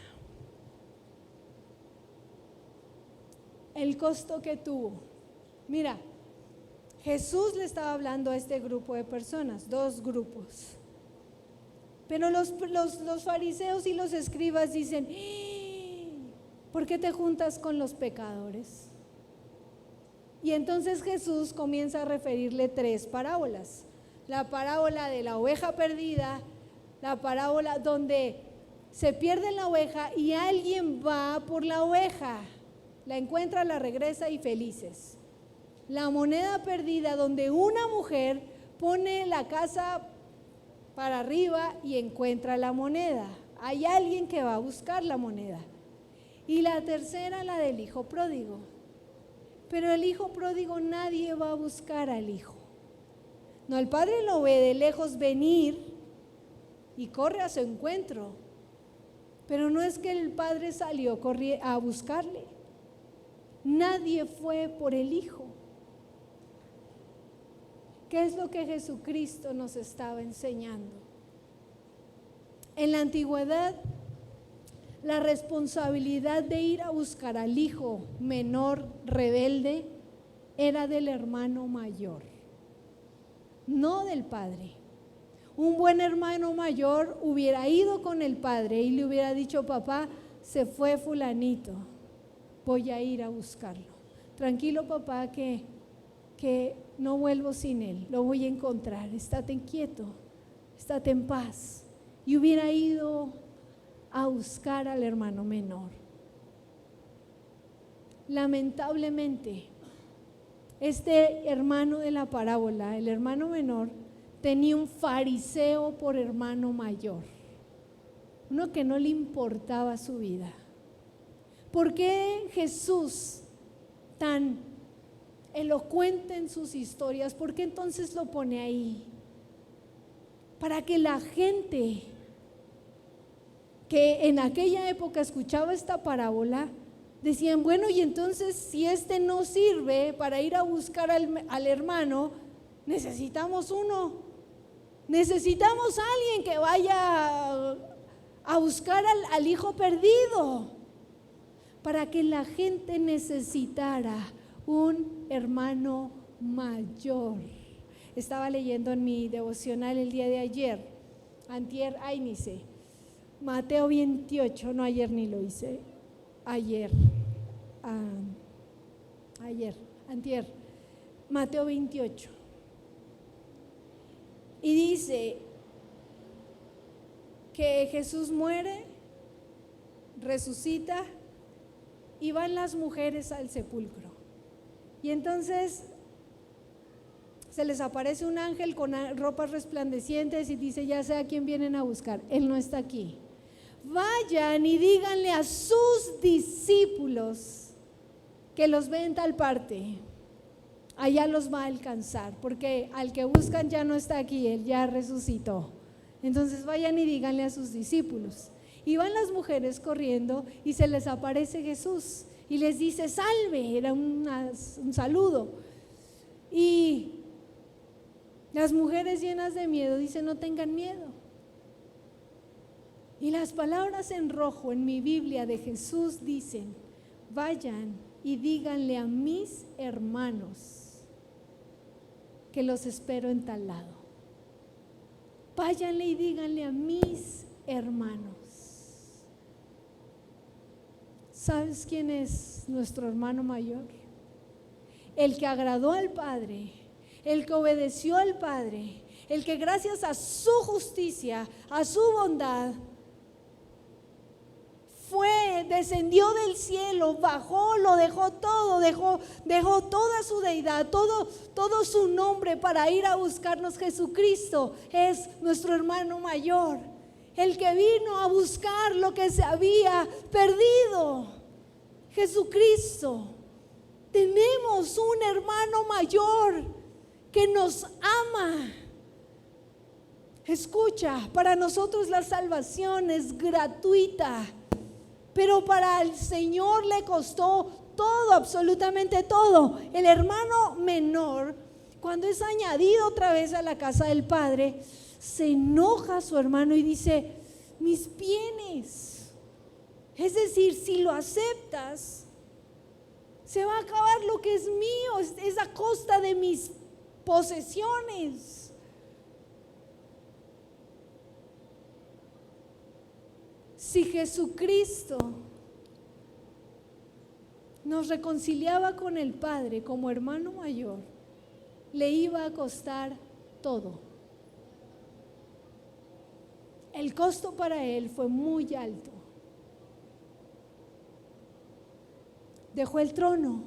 El costo que tuvo. Mira, Jesús le estaba hablando a este grupo de personas, dos grupos. Pero los fariseos y los escribas dicen: ¿por qué te juntas con los pecadores? Y entonces Jesús comienza a referirle tres parábolas. La parábola de la oveja perdida, la parábola donde se pierde la oveja y alguien va por la oveja, la encuentra, la regresa y felices. La moneda perdida, donde una mujer pone la casa para arriba y encuentra la moneda. Hay alguien que va a buscar la moneda. Y la tercera, la del hijo pródigo. Pero el hijo pródigo, nadie va a buscar al hijo. No, el padre lo ve de lejos venir y corre a su encuentro. Pero no es que el padre salió a buscarle. Nadie fue por el hijo. ¿Qué es lo que Jesucristo nos estaba enseñando? En la antigüedad, la responsabilidad de ir a buscar al hijo menor rebelde era del hermano mayor, no del padre. Un buen hermano mayor hubiera ido con el padre y le hubiera dicho: papá, se fue fulanito, voy a ir a buscarlo. Tranquilo, papá, que no vuelvo sin él, lo voy a encontrar, estate quieto, estate en paz. Y hubiera ido a buscar al hermano menor. Lamentablemente, este hermano de la parábola, el hermano menor, tenía un fariseo por hermano mayor, uno que no le importaba su vida. ¿Por qué Jesús, tan elocuente en sus historias, por qué entonces lo pone ahí? Para que la gente que en aquella época escuchaba esta parábola decían: bueno, y entonces si este no sirve para ir a buscar al hermano, necesitamos uno, necesitamos a alguien que vaya a buscar al hijo perdido. Para que la gente necesitara un hermano mayor. Estaba leyendo en mi devocional el día de ayer, Mateo 28, no ayer ni lo hice, antier, Mateo 28. Y dice que Jesús muere, resucita y van las mujeres al sepulcro. Y entonces se les aparece un ángel con ropas resplandecientes y dice: ya sé a quién vienen a buscar, él no está aquí. Vayan y díganle a sus discípulos que los ve en tal parte, allá los va a alcanzar, porque al que buscan ya no está aquí, él ya resucitó. Entonces vayan y díganle a sus discípulos. Y van las mujeres corriendo y se les aparece Jesús y les dice: salve, era un saludo. Y las mujeres, llenas de miedo, dicen: no tengan miedo. Y las palabras en rojo en mi Biblia de Jesús dicen: vayan y díganle a mis hermanos que los espero en tal lado. Váyanle y díganle a mis hermanos. ¿Sabes quién es nuestro hermano mayor? El que agradó al Padre, el que obedeció al Padre, el que gracias a su justicia, a su bondad, descendió del cielo, bajó, lo dejó todo, dejó toda su deidad, todo su nombre para ir a buscarnos. Jesucristo es nuestro hermano mayor, el que vino a buscar lo que se había perdido. Jesucristo, tenemos un hermano mayor que nos ama. Escucha, para nosotros la salvación es gratuita, pero para el Señor le costó todo, absolutamente todo. El hermano menor, cuando es añadido otra vez a la casa del Padre, se enoja a su hermano y dice: mis bienes. Es decir, si lo aceptas, se va a acabar lo que es mío, es a costa de mis posesiones. Si Jesucristo nos reconciliaba con el Padre como hermano mayor, le iba a costar todo. El costo para él fue muy alto. Dejó el trono,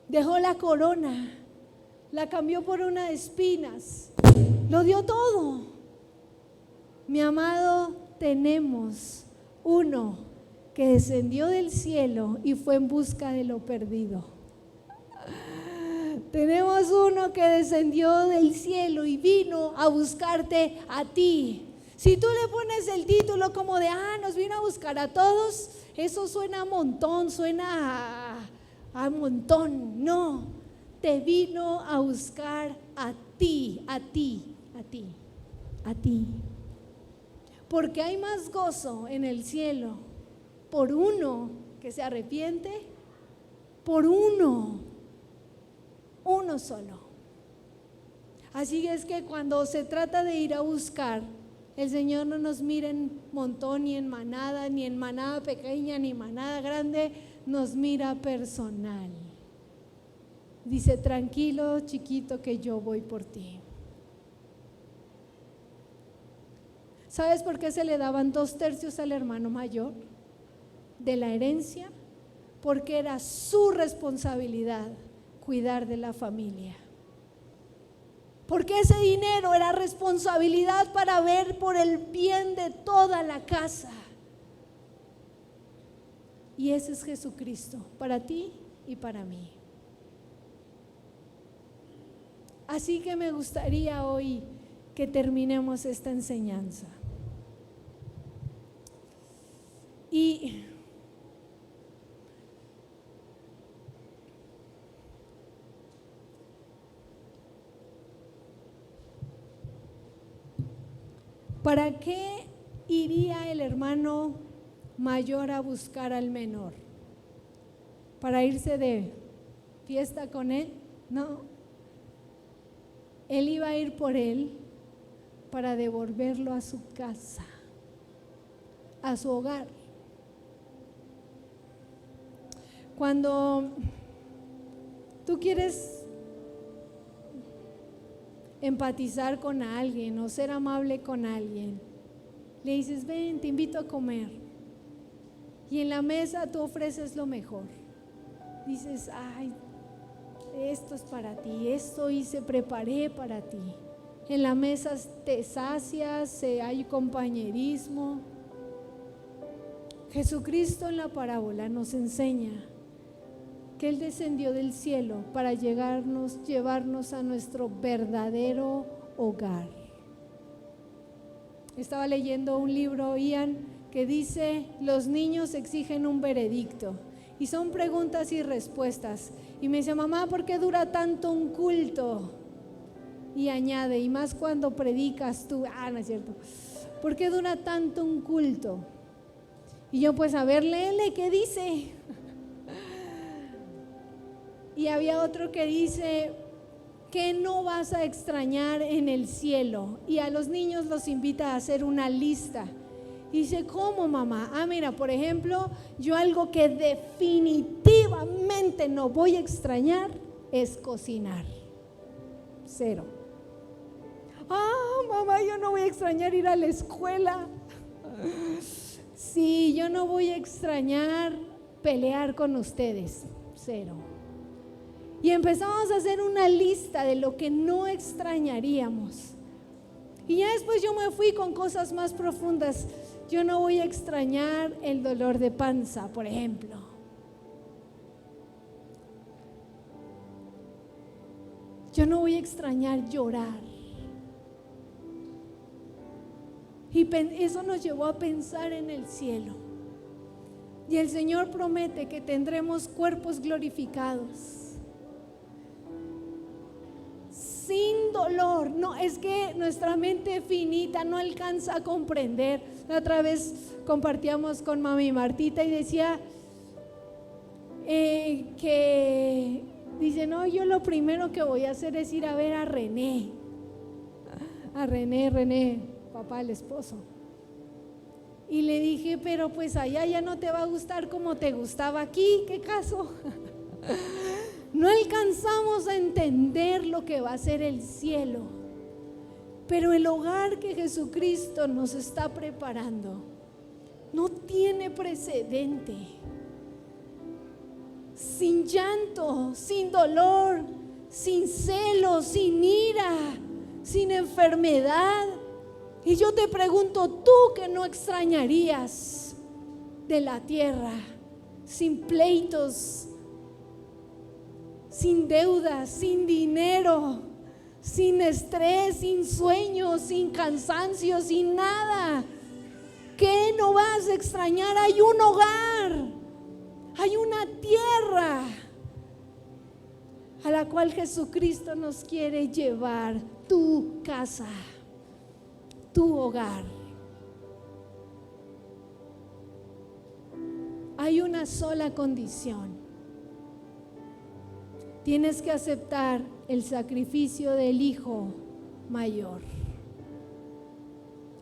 dejó la corona, la cambió por una de espinas, lo dio todo. Mi amado, tenemos uno que descendió del cielo y fue en busca de lo perdido. Tenemos uno que descendió del cielo y vino a buscarte a ti. Si tú le pones el título como de, nos vino a buscar a todos, eso suena a montón, suena a montón. No, te vino a buscar a ti, a ti, a ti, a ti. Porque hay más gozo en el cielo por uno que se arrepiente, por uno solo. Así es que cuando se trata de ir a buscar, el Señor no nos mira en montón, ni en manada pequeña, ni manada grande, nos mira personal. Dice, tranquilo, chiquito, que yo voy por ti. ¿Sabes por qué se le daban 2/3 al hermano mayor de la herencia? Porque era su responsabilidad cuidar de la familia. Porque ese dinero era responsabilidad para ver por el bien de toda la casa. Y ese es Jesucristo, para ti y para mí. Así que me gustaría hoy que terminemos esta enseñanza. Y ¿para qué iría el hermano mayor a buscar al menor? ¿Para irse de fiesta con él? No. Él iba a ir por él para devolverlo a su casa, a su hogar. Cuando tú quieres empatizar con alguien o ser amable con alguien, le dices, ven, te invito a comer, y en la mesa tú ofreces lo mejor. Dices, ay, esto es para ti, esto hice, preparé para ti. En la mesa te sacias, hay compañerismo. Jesucristo en la parábola nos enseña que Él descendió del cielo para llevarnos a nuestro verdadero hogar. Estaba leyendo un libro, Ian, que dice, los niños exigen un veredicto, y son preguntas y respuestas. Y me dice, mamá, ¿por qué dura tanto un culto? Y añade, y más cuando predicas tú, no es cierto, ¿por qué dura tanto un culto? Y yo, pues a ver, léele, ¿qué dice? Y había otro que dice, ¿qué no vas a extrañar en el cielo? Y a los niños los invita a hacer una lista. Y dice, ¿cómo, mamá? Mira, por ejemplo, yo algo que definitivamente no voy a extrañar es cocinar. 0. Mamá, yo no voy a extrañar ir a la escuela. Sí, yo no voy a extrañar pelear con ustedes. 0. Y empezamos a hacer una lista de lo que no extrañaríamos. Y ya después yo me fui con cosas más profundas. Yo no voy a extrañar el dolor de panza, por ejemplo. Yo no voy a extrañar llorar. Y eso nos llevó a pensar en el cielo. Y el Señor promete que tendremos cuerpos glorificados, sin dolor. No, es que nuestra mente finita no alcanza a comprender. La otra vez compartíamos con mami Martita y decía que Dice, no, yo lo primero que voy a hacer es ir a ver a René. René, papá, el esposo. Y le dije, pero pues allá ya no te va a gustar como te gustaba aquí, ¿qué caso? No alcanzamos a entender lo que va a ser el cielo, pero el hogar que Jesucristo nos está preparando no tiene precedente. Sin llanto, sin dolor, sin celos, sin ira, sin enfermedad. Y yo te pregunto, ¿tú qué no extrañarías de la tierra? Sin pleitos, sin deudas, sin dinero, sin estrés, sin sueños, sin cansancio, sin nada. ¿Qué no vas a extrañar? Hay un hogar. Hay una tierra a la cual Jesucristo nos quiere llevar, tu casa, tu hogar. Hay una sola condición. Tienes que aceptar el sacrificio del Hijo mayor.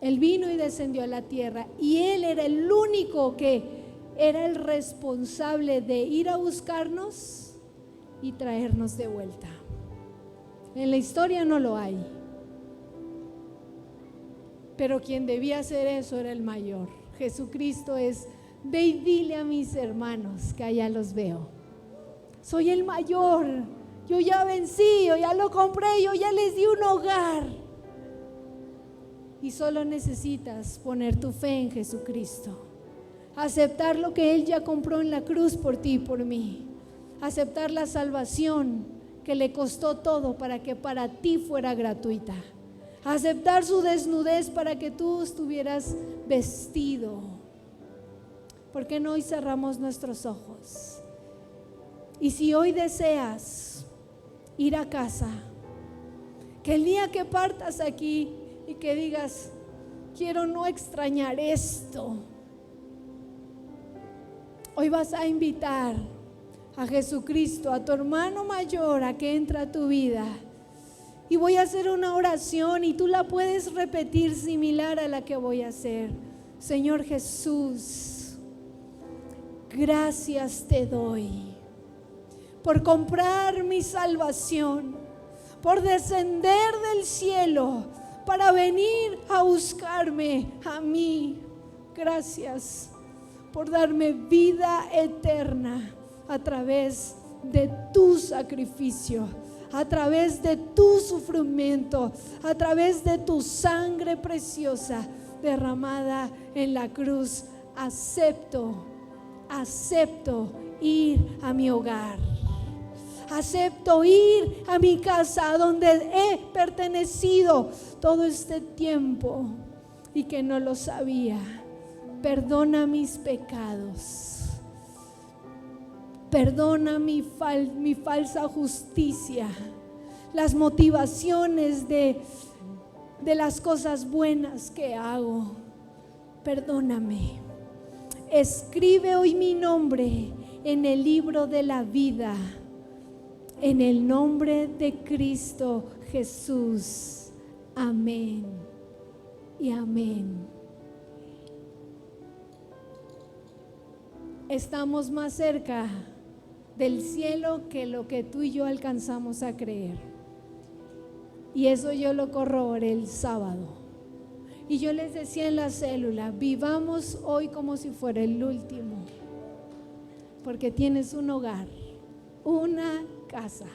Él vino y descendió a la tierra y Él era el único que era el responsable de ir a buscarnos y traernos de vuelta. En la historia no lo hay, pero quien debía hacer eso era el mayor. Jesucristo es, ve y dile a mis hermanos que allá los veo. Soy el mayor, yo ya vencí, yo ya lo compré, yo ya les di un hogar. Y solo necesitas poner tu fe en Jesucristo. Aceptar lo que Él ya compró en la cruz por ti y por mí. Aceptar la salvación que le costó todo para que para ti fuera gratuita. Aceptar su desnudez para que tú estuvieras vestido. ¿Por qué no hoy cerramos nuestros ojos? Y si hoy deseas ir a casa, que el día que partas aquí y que digas, quiero no extrañar esto, hoy vas a invitar a Jesucristo, a tu hermano mayor, a que entre a tu vida. Y voy a hacer una oración y tú la puedes repetir similar a la que voy a hacer. Señor Jesús, gracias te doy por comprar mi salvación, por descender del cielo para venir a buscarme a mí. Gracias por darme vida eterna a través de tu sacrificio, a través de tu sufrimiento, a través de tu sangre preciosa derramada en la cruz. Acepto ir a mi hogar. Acepto ir a mi casa donde he pertenecido todo este tiempo y que no lo sabía. Perdona mis pecados. Perdona mi falsa justicia, las motivaciones de las cosas buenas que hago. Perdóname. Escribe hoy mi nombre en el libro de la vida, en el nombre de Cristo Jesús. Amén y amén. Estamos más cerca del cielo que lo que tú y yo alcanzamos a creer. Y eso yo lo corroboré el sábado. Y yo les decía en la célula, vivamos hoy como si fuera el último, porque tienes un hogar, una casa.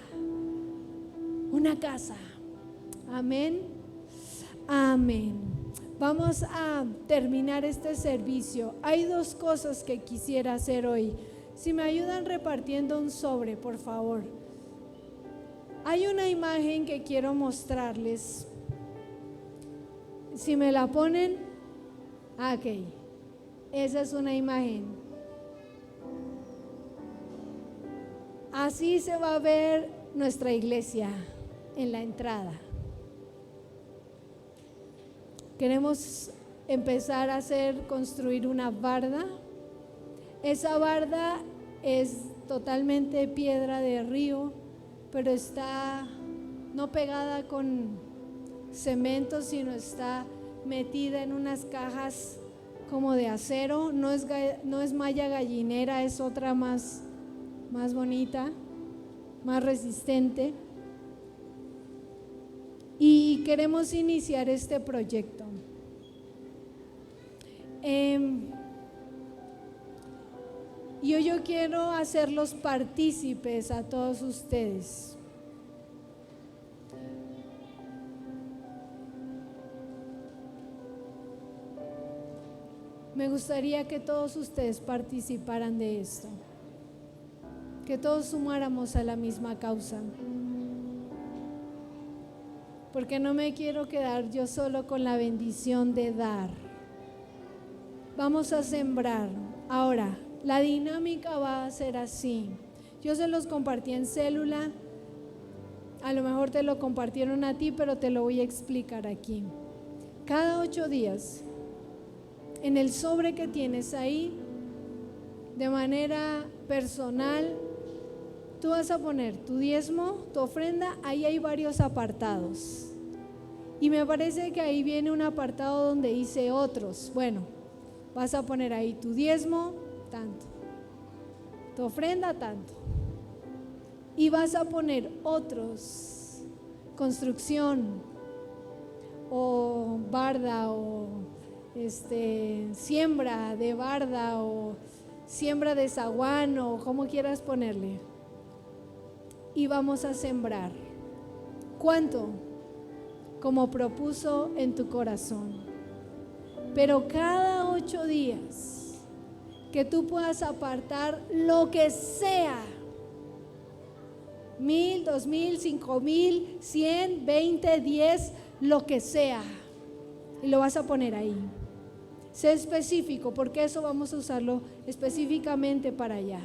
Amén. Amén. Vamos a terminar este servicio. Hay dos cosas que quisiera hacer hoy. Si me ayudan repartiendo un sobre, por favor. Hay una imagen que quiero mostrarles. Si me la ponen, ok. Esa es una imagen. Así se va a ver nuestra iglesia en la entrada. Queremos empezar a construir una barda. Esa barda es totalmente piedra de río, pero está no pegada con cemento, sino está metida en unas cajas como de acero. No es malla gallinera, es otra más bonita, más resistente. Y queremos iniciar este proyecto. Y hoy yo quiero hacerlos partícipes a todos ustedes. Me gustaría que todos ustedes participaran de esto, que todos sumáramos a la misma causa, porque no me quiero quedar yo solo con la bendición de dar. Vamos a sembrar. Ahora, la dinámica va a ser así. Yo se los compartí en célula, a lo mejor te lo compartieron a ti, pero te lo voy a explicar aquí. Cada 8 días, en el sobre que tienes ahí, de manera personal, tú vas a poner tu diezmo, tu ofrenda. Ahí hay varios apartados. Y me parece que ahí viene un apartado donde dice otros. Bueno, vas a poner ahí tu diezmo, tanto, tu ofrenda, tanto. Y vas a poner otros, construcción, o barda, o siembra de barda, o siembra de zaguán, o como quieras ponerle. Y vamos a sembrar. ¿Cuánto? Como propuso en tu corazón. Pero cada 8 días que tú puedas apartar lo que sea, 1,000, 2,000, 5,000, 100, 20, 10, lo que sea, y lo vas a poner ahí. Sé específico, porque eso vamos a usarlo específicamente para allá.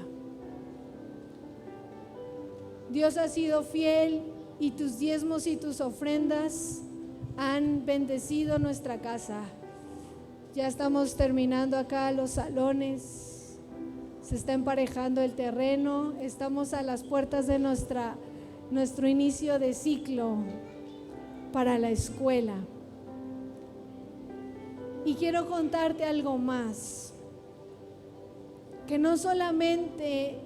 Dios ha sido fiel y tus diezmos y tus ofrendas han bendecido nuestra casa. Ya estamos terminando acá los salones, se está emparejando el terreno, estamos a las puertas de nuestro inicio de ciclo para la escuela. Y quiero contarte algo más, que no solamente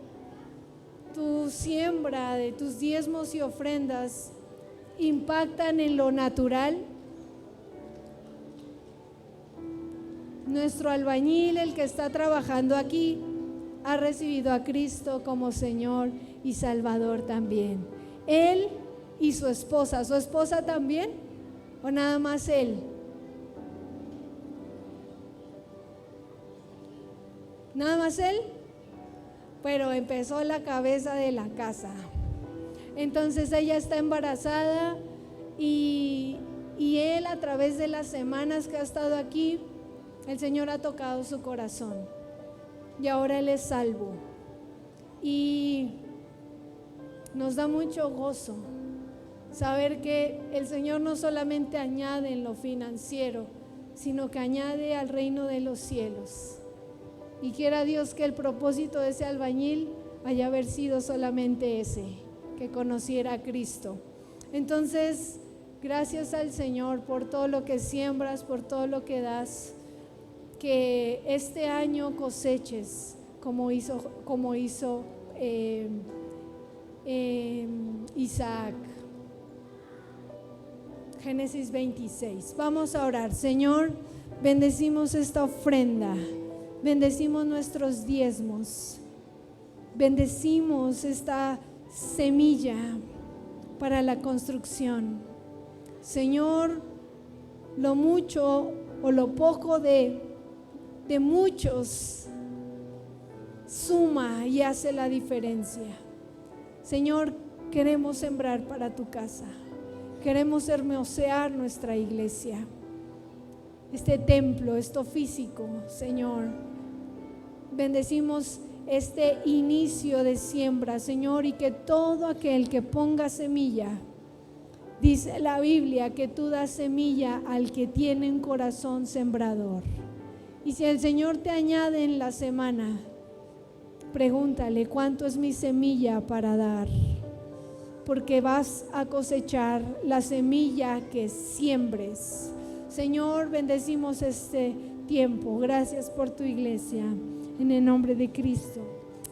tu siembra de tus diezmos y ofrendas impactan en lo natural. Nuestro albañil, el que está trabajando aquí, ha recibido a Cristo como Señor y Salvador también. Él y su esposa también, o nada más él. Nada más él, pero empezó la cabeza de la casa. Entonces ella está embarazada y él, a través de las semanas que ha estado aquí, el Señor ha tocado su corazón y ahora él es salvo. Y nos da mucho gozo saber que el Señor no solamente añade en lo financiero, sino que añade al reino de los cielos. Y quiera Dios que el propósito de ese albañil haya haber sido solamente ese, que conociera a Cristo. Entonces, gracias al Señor por todo lo que siembras, por todo lo que das. Que este año coseches como hizo Isaac. Génesis 26. Vamos a orar. Señor, bendecimos esta ofrenda, bendecimos nuestros diezmos, bendecimos esta semilla para la construcción. Señor, lo mucho o lo poco de muchos suma y hace la diferencia. Señor, queremos sembrar para tu casa, queremos hermosear nuestra iglesia, este templo, esto físico. Señor, bendecimos este inicio de siembra, Señor, y que todo aquel que ponga semilla, dice la Biblia que tú das semilla al que tiene un corazón sembrador. Y si el Señor te añade en la semana, pregúntale: ¿cuánto es mi semilla para dar? porque vas a cosechar la semilla que siembres. Señor, bendecimos este tiempo. Gracias por tu iglesia. En el nombre de Cristo.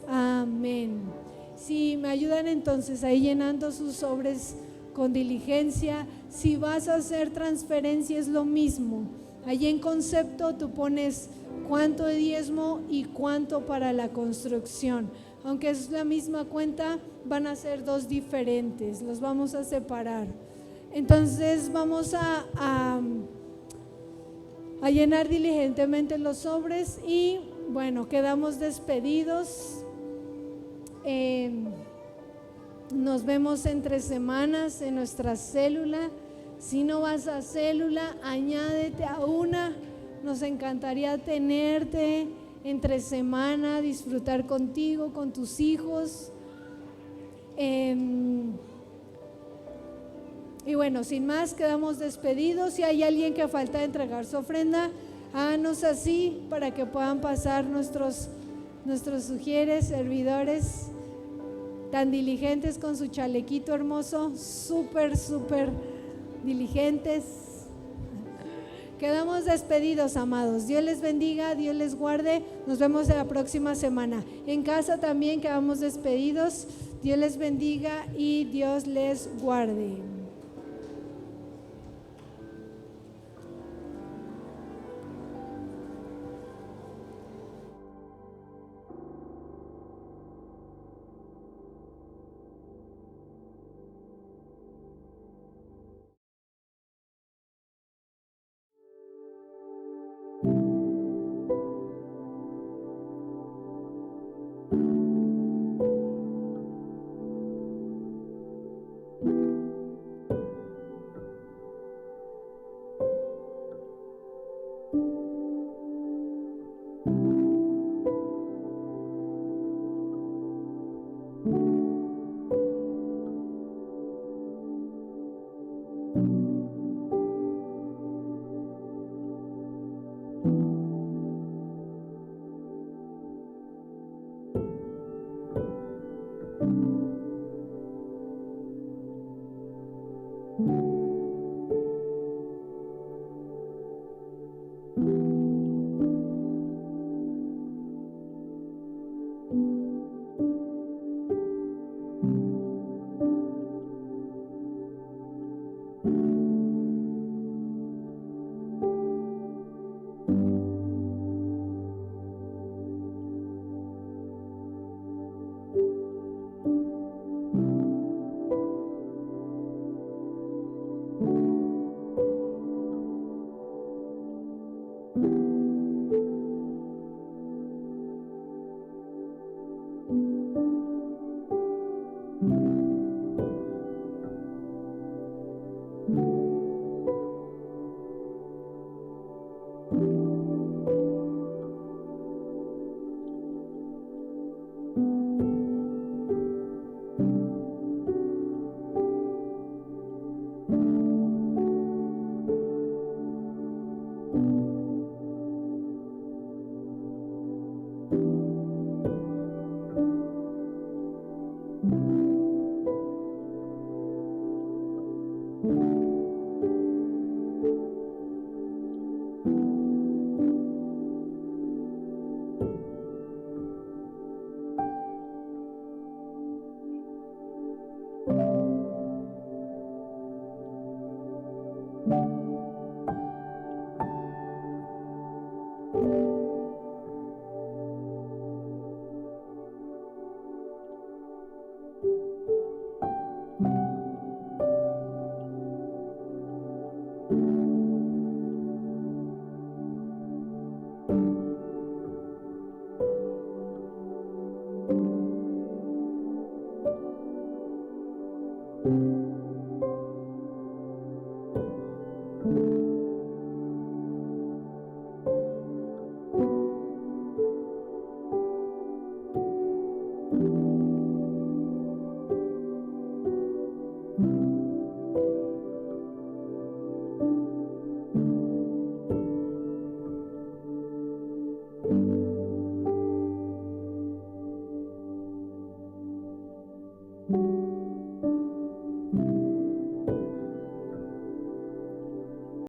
Amén. Si me ayudan entonces ahí llenando sus sobres con diligencia. Si vas a hacer transferencia es lo mismo. Allí en concepto tú pones cuánto de diezmo y cuánto para la construcción. Aunque es la misma cuenta, van a ser dos diferentes, los vamos a separar. Entonces vamos a llenar diligentemente los sobres y bueno, quedamos despedidos. Nos vemos entre semanas en nuestra célula. Si no vas a célula, añádete a una. Nos encantaría tenerte entre semana, disfrutar contigo, con tus hijos. Y bueno, sin más, quedamos despedidos. Si hay alguien que falta de entregar su ofrenda, háganos así para que puedan pasar nuestros sugieres, servidores tan diligentes con su chalequito hermoso, súper diligentes. Quedamos despedidos, amados. Dios les bendiga, Dios les guarde. Nos vemos la próxima semana. En casa también quedamos despedidos. Dios les bendiga y Dios les guarde.